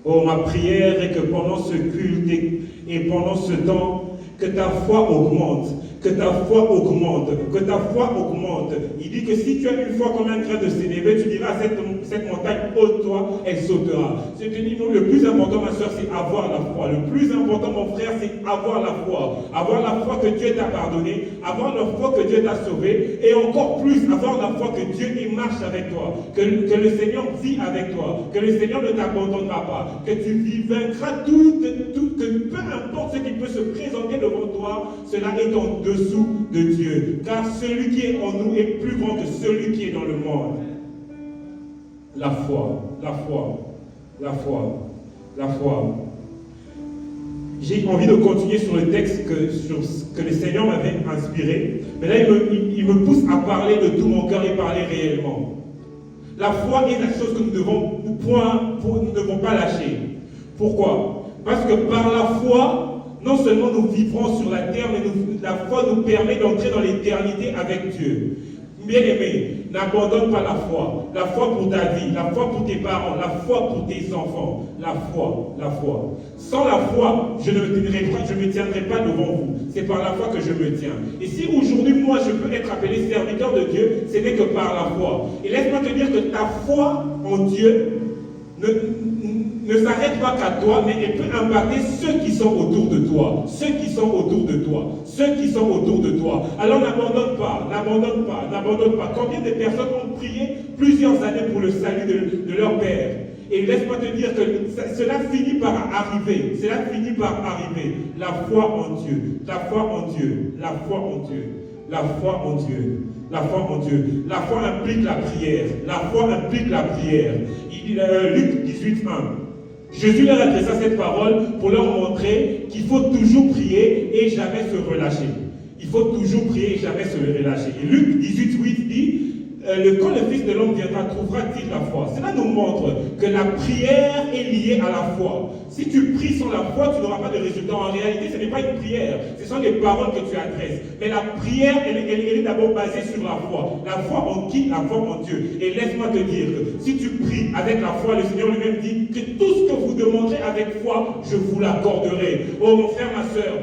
Oh, ma prière est que pendant ce culte et pendant ce temps, que ta foi augmente, que ta foi augmente, que ta foi augmente. Il dit que si tu as une foi comme un grain de sénévé, tu diras à cette montagne, ôte-toi, elle sautera. Je te dis, non, le plus important, ma soeur, c'est avoir la foi. Le plus important, mon frère, c'est avoir la foi. Avoir la foi que Dieu t'a pardonné, avoir la foi que Dieu t'a sauvé, et encore plus, avoir la foi que Dieu y marche avec toi, que le Seigneur vit avec toi, que le Seigneur ne t'abandonnera pas, que tu vaincras tout, que peu importe ce qui peut se présenter devant toi, cela est en dessous de Dieu. Car celui qui est en nous est plus grand que celui qui est dans le monde. La foi, la foi, la foi, la foi. J'ai envie de continuer sur le texte que le Seigneur m'avait inspiré. Mais là, il me pousse à parler de tout mon cœur et parler réellement. La foi est la chose que nous ne devons pas lâcher. Pourquoi? Parce que par la foi, non seulement nous vivrons sur la terre, mais la foi nous permet d'entrer dans l'éternité avec Dieu. Bien-aimé, n'abandonne pas la foi. La foi pour ta vie, la foi pour tes parents, la foi pour tes enfants. La foi, la foi. Sans la foi, je ne me tiendrai pas devant vous. C'est par la foi que je me tiens. Et si aujourd'hui, moi, je peux être appelé serviteur de Dieu, ce n'est que par la foi. Et laisse-moi te dire que ta foi en Dieu ne s'arrête pas qu'à toi, mais elle peut impacter ceux qui sont autour de toi. Ceux qui sont autour de toi. Ceux qui sont autour de toi. Alors n'abandonne pas, n'abandonne pas, n'abandonne pas. Combien de personnes ont prié plusieurs années pour le salut de leur père? Et laisse-moi te dire que cela finit par arriver. Cela finit par arriver. La foi en Dieu. La foi en Dieu. La foi en Dieu. La foi en Dieu. La foi en Dieu. La foi implique la prière. La foi implique la prière. Luc 18, 1. Jésus leur adressa cette parole pour leur montrer qu'il faut toujours prier et jamais se relâcher. Il faut toujours prier et jamais se relâcher. Et Luc 18, 8 dit, quand le Fils de l'homme viendra, trouvera-t-il la foi? Cela nous montre que la prière est liée à la foi. Si tu pries sans la foi, tu n'auras pas de résultat. En réalité, ce n'est pas une prière, ce sont des paroles que tu adresses. Mais la prière, elle est d'abord basée sur la foi. La foi en qui? La foi en Dieu. Et laisse-moi te dire que si tu pries avec la foi, le Seigneur lui-même dit que tout ce que vous demanderez avec foi, je vous l'accorderai. Oh mon frère, ma soeur,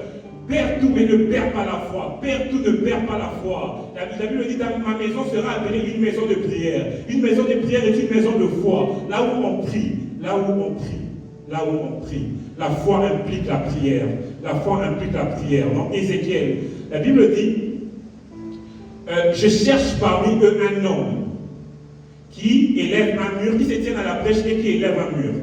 perds tout, mais ne perds pas la foi. Perds tout, ne perds pas la foi. La Bible dit, ma maison sera appelée une maison de prière. Une maison de prière est une maison de foi. Là où on prie, là où on prie, là où on prie. La foi implique la prière. La foi implique la prière. Dans Ézéchiel, la Bible dit, je cherche parmi eux un homme qui élève un mur, qui se tient à la brèche et qui élève un mur.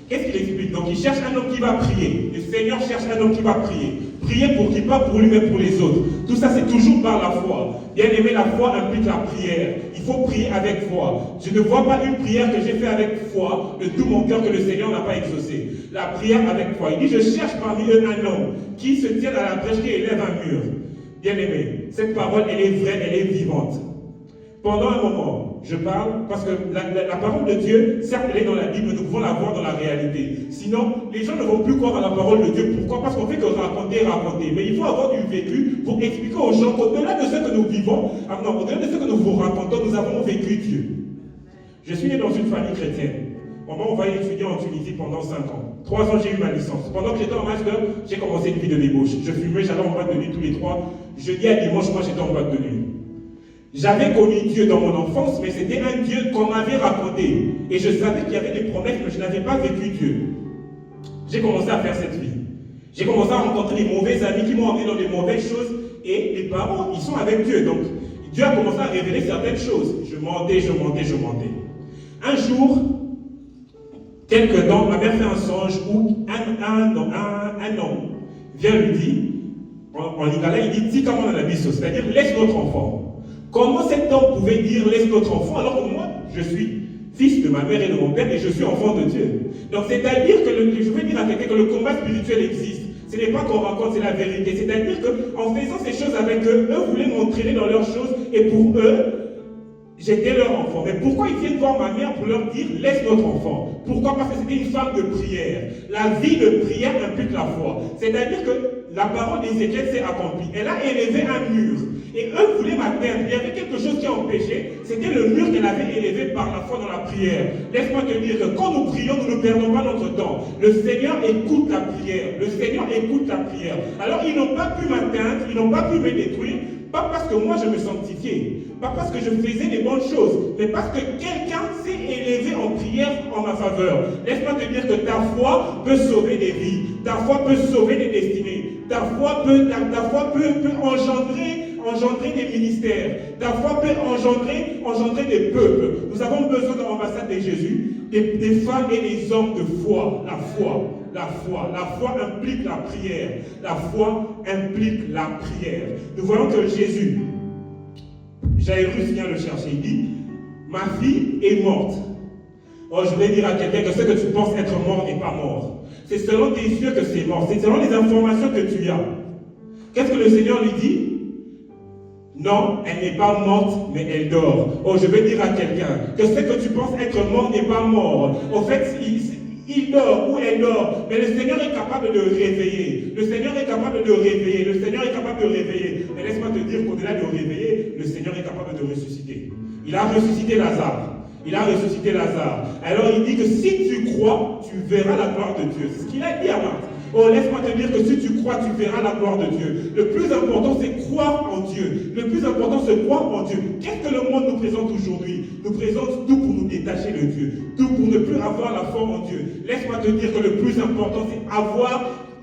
Qu'est-ce qu'il explique? Donc il cherche un homme qui va prier. Le Seigneur cherche un homme qui va prier. Prier pour qui? Pas pour lui, mais pour les autres. Tout ça, c'est toujours par la foi. Bien aimé, la foi implique la prière. Il faut prier avec foi. Je ne vois pas une prière que j'ai faite avec foi de tout mon cœur que le Seigneur n'a pas exaucée. La prière avec foi. Il dit, je cherche parmi eux un homme qui se tient à la brèche, qui élève un mur. Bien aimé, cette parole, elle est vraie, elle est vivante. Pendant un moment, je parle parce que la parole de Dieu, certes, elle est dans la Bible, nous pouvons la voir dans la réalité. Sinon, les gens ne vont plus croire à la parole de Dieu. Pourquoi? Parce qu'on fait que raconter. Mais il faut avoir du vécu pour expliquer aux gens qu'au-delà de ce que nous vivons, au-delà de ce que nous vous racontons, nous avons vécu Dieu. Je suis né dans une famille chrétienne. Maman, on va étudier en Tunisie pendant 5 ans. 3 ans, j'ai eu ma licence. Pendant que j'étais en master, j'ai commencé une vie de débauche. Je fumais, j'allais en boîte de nuit tous les 3. Jeudi à dimanche, moi, j'étais en boîte de nuit. J'avais connu Dieu dans mon enfance, mais c'était un Dieu qu'on m'avait raconté. Et je savais qu'il y avait des promesses, mais je n'avais pas vécu Dieu. J'ai commencé à faire cette vie. J'ai commencé à rencontrer des mauvais amis qui m'ont emmené dans des mauvaises choses. Et les parents, ils sont avec Dieu. Donc, Dieu a commencé à révéler certaines choses. Je mentais. Un jour, quelque temps, ma mère fait un songe où un homme vient lui dire, en lingala, il dit, Tika mon anabiso, c'est-à-dire, laisse notre enfant. Comment cet homme pouvait dire laisse notre enfant alors que moi, je suis fils de ma mère et de mon père et je suis enfant de Dieu. Donc c'est-à-dire que, je veux dire à quelqu'un que le combat spirituel existe. Ce n'est pas qu'on raconte, c'est la vérité. C'est-à-dire qu'en faisant ces choses avec eux, eux voulaient m'entraîner dans leurs choses et pour eux, j'étais leur enfant. Mais pourquoi ils viennent voir ma mère pour leur dire laisse notre enfant? Pourquoi? Parce que c'était une femme de prière. La vie de prière implique la foi. C'est-à-dire que la parole d'Ézéchiel s'est accomplie. Elle a élevé un mur. Et eux voulaient m'atteindre. Il y avait quelque chose qui empêchait. C'était le mur qu'elle avait élevé par la foi dans la prière. Laisse-moi te dire que quand nous prions, nous ne perdons pas notre temps. Le Seigneur écoute la prière. Le Seigneur écoute la prière. Alors ils n'ont pas pu m'atteindre, ils n'ont pas pu me détruire. Pas parce que moi je me sanctifiais, pas parce que je faisais des bonnes choses, mais parce que quelqu'un s'est élevé en prière en ma faveur. Laisse-moi te dire que ta foi peut sauver des vies, ta foi peut sauver des destinées, ta foi peut engendrer des ministères, ta foi peut engendrer des peuples. Nous avons besoin de l'ambassade de Jésus, des femmes et des hommes de foi, la foi. La foi implique la prière. La foi implique la prière. Nous voyons que Jésus, Jairus vient le chercher, il dit, ma fille est morte. Oh, je voulais dire à quelqu'un que ce que tu penses être mort n'est pas mort. C'est selon tes yeux que c'est mort. C'est selon les informations que tu as. Qu'est-ce que le Seigneur lui dit? Non, elle n'est pas morte, mais elle dort. Oh, je veux dire à quelqu'un que ce que tu penses être mort n'est pas mort. Au fait, il dort ou elle dort, mais le Seigneur est capable de réveiller. Le Seigneur est capable de réveiller. Le Seigneur est capable de réveiller. Mais laisse-moi te dire qu'au-delà de réveiller, le Seigneur est capable de ressusciter. Il a ressuscité Lazare. Il a ressuscité Lazare. Alors il dit que si tu crois, tu verras la gloire de Dieu. C'est ce qu'il a dit à Marthe. Oh, laisse-moi te dire que si tu crois, tu verras la gloire de Dieu. Le plus important, c'est croire en Dieu. Le plus important, c'est croire en Dieu. Qu'est-ce que le monde nous présente aujourd'hui? Nous présente tout pour nous détacher de Dieu. Tout pour ne plus avoir la foi en Dieu. Laisse-moi te dire que le plus important, c'est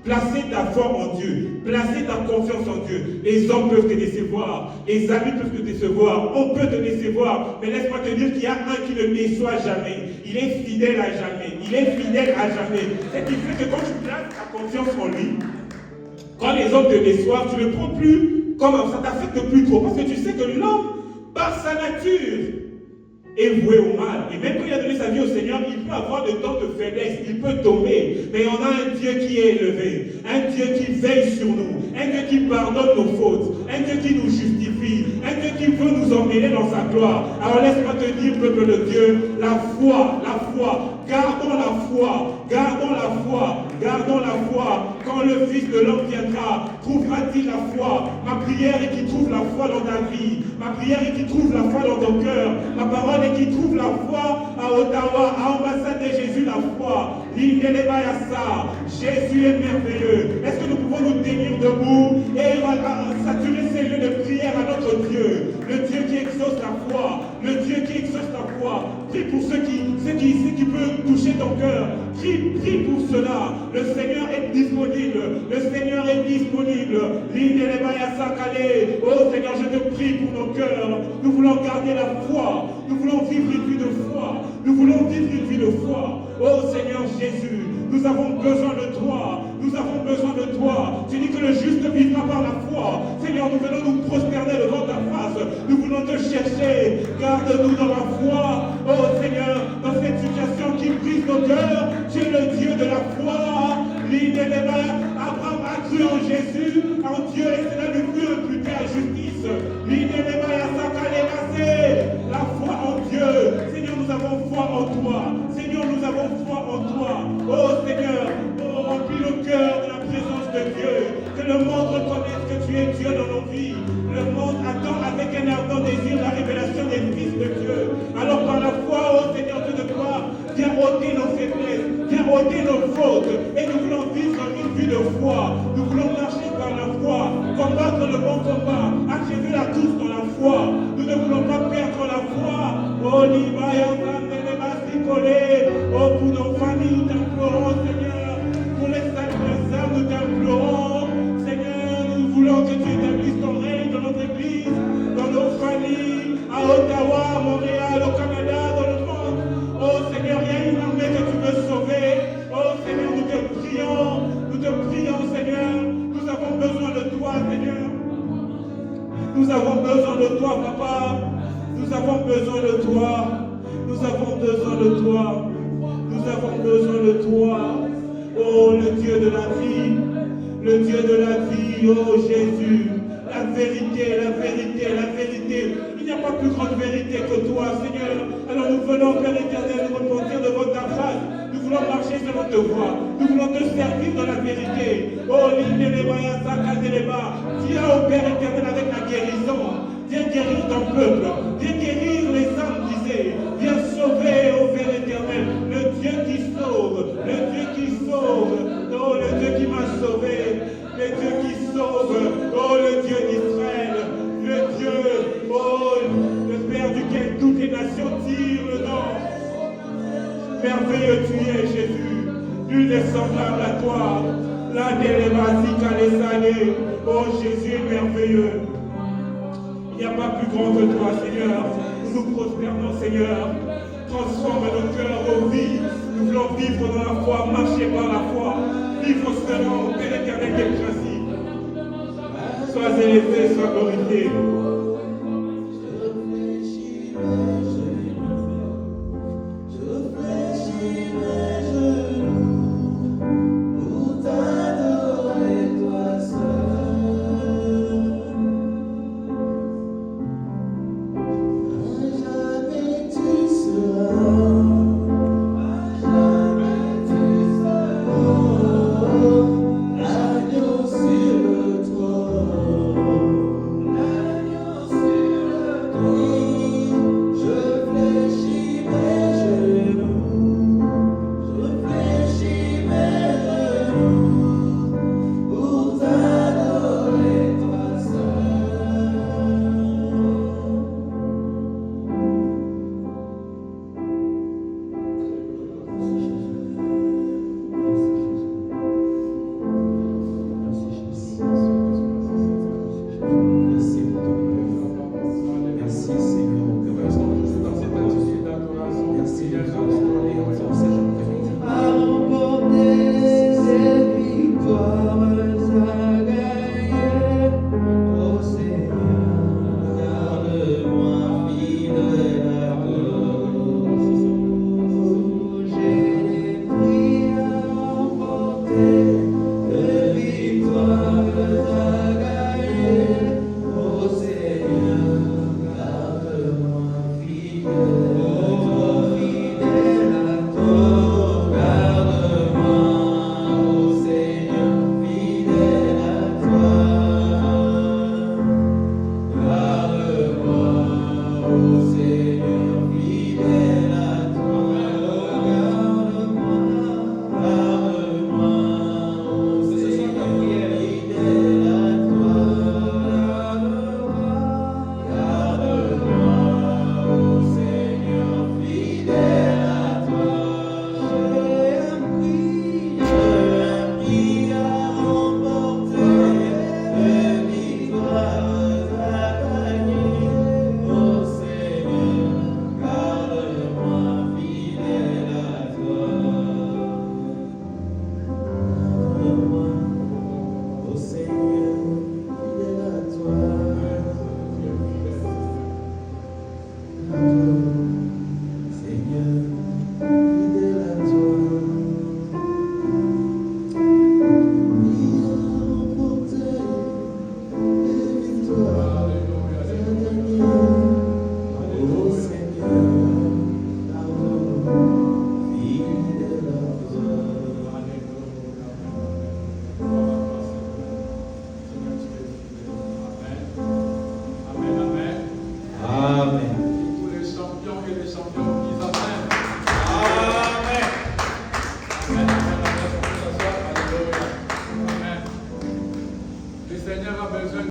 placer ta foi en Dieu, placer ta confiance en Dieu. Les hommes peuvent te décevoir, les amis peuvent te décevoir, on peut te décevoir, mais laisse-moi te dire qu'il y a un qui ne déçoit jamais. Il est fidèle à jamais, il est fidèle à jamais. Ce qui fait que quand tu places ta confiance en lui, quand les hommes te déçoivent, tu ne le prends plus comme ça t'affecte plus trop, parce que tu sais que l'homme, par sa nature, est voué au mal. Et même quand il a donné sa vie au Seigneur, il peut avoir de temps de faiblesse, il peut tomber. Mais on a un Dieu qui est élevé, un Dieu qui veille sur nous, un Dieu qui pardonne nos fautes, un Dieu qui nous justifie, un Dieu qui veut nous emmener dans sa gloire. Alors laisse-moi te dire, peuple de Dieu, la foi, gardons la foi, gardons la foi, gardons la foi. Quand le Fils de l'homme viendra, trouvera-t-il la foi? Ma prière est qu'il trouve la foi dans ta vie. Ma prière est qu'il trouve la foi dans ton cœur. Ma parole est qu'il trouve la foi à Ottawa, à l'ambassade de Jésus, la foi. Jésus est merveilleux. Est-ce que nous pouvons nous tenir debout et saturer ces lieux de prière à notre Dieu, le Dieu qui exauce la foi, le Dieu qui exauce la foi. Prie pour ceux qui peuvent toucher ton cœur. Prie pour cela. Le Seigneur est disponible. Le Seigneur est disponible. Oh Seigneur, je te prie pour nos cœurs. Nous voulons garder la foi. Nous voulons vivre une vie de foi. Nous voulons vivre une vie de foi. Oh Seigneur Jésus, nous avons besoin de toi. Nous avons besoin de toi. Tu dis que le juste vivra par la foi. Seigneur, nous venons nous prosterner devant ta face. Nous voulons te chercher. Garde-nous dans la foi. Oh Seigneur, dans cette situation qui brise nos cœurs, tu es le Dieu de la foi. Abraham a cru en Jésus, en Dieu, et cela lui fut imputé à justice. La foi en Dieu. Seigneur, nous avons foi en toi. Seigneur, nous avons foi en toi. Oh Seigneur, remplis nos cœurs de la présence de Dieu. Que le monde reconnaisse que tu es Dieu dans nos vies. Le monde attend avec un ardent désir la révélation des fils de Dieu. Alors par la foi, oh Seigneur Dieu de gloire, viens ôter nos faiblesses, viens ôter nos fautes. Et nous voulons vivre une vie de foi. Nous voulons marcher par la foi, combattre le bon combat, achever la course dans la foi. Nous ne voulons pas perdre la foi. Oh, pour nos familles, nous t'implorons, Seigneur. Pour les adversaires, nous t'implorons. Seigneur, nous voulons que tu établisses ton règne dans notre église, dans nos familles, à Ottawa, à Montréal, au Canada, dans le monde. Oh Seigneur, il y a une armée que tu veux sauver. Oh Seigneur, nous te prions, Seigneur. Nous avons besoin de toi, Seigneur. Nous avons besoin de toi, Papa. Nous avons besoin de toi. Nous avons besoin de toi. Nous avons besoin de toi. Oh, le Dieu de la vie. Le Dieu de la vie. Oh, Jésus. La vérité, la vérité, la vérité. Il n'y a pas plus grande vérité que toi, Seigneur. Alors nous venons, Père éternel, nous repentir devant ta face. Nous voulons marcher sur notre voie. Nous voulons te servir dans la vérité. Oh, viens au Père éternel avec la guérison. Viens guérir ton peuple. Viens guérir les âmes brisées. Viens sauver, ô Père éternel, le Dieu qui sauve. Le Dieu qui sauve. Oh, le Dieu qui m'a sauvé. Le Dieu qui sauve. Oh, le Dieu d'Israël. Le Dieu, oh, le Père duquel toutes les nations tirent le nom. Merveilleux tu es, Jésus. Nul n'est semblable à toi. La délévasique à les années. Oh, Jésus est merveilleux. Il n'y a pas plus grand que toi, Seigneur. Nous nous prosternons, Seigneur. Transforme nos cœurs aux vies. Nous voulons vivre dans la foi, marcher par la foi. Vivre selon Père éternel des principes. Sois élevé, sois glorifié.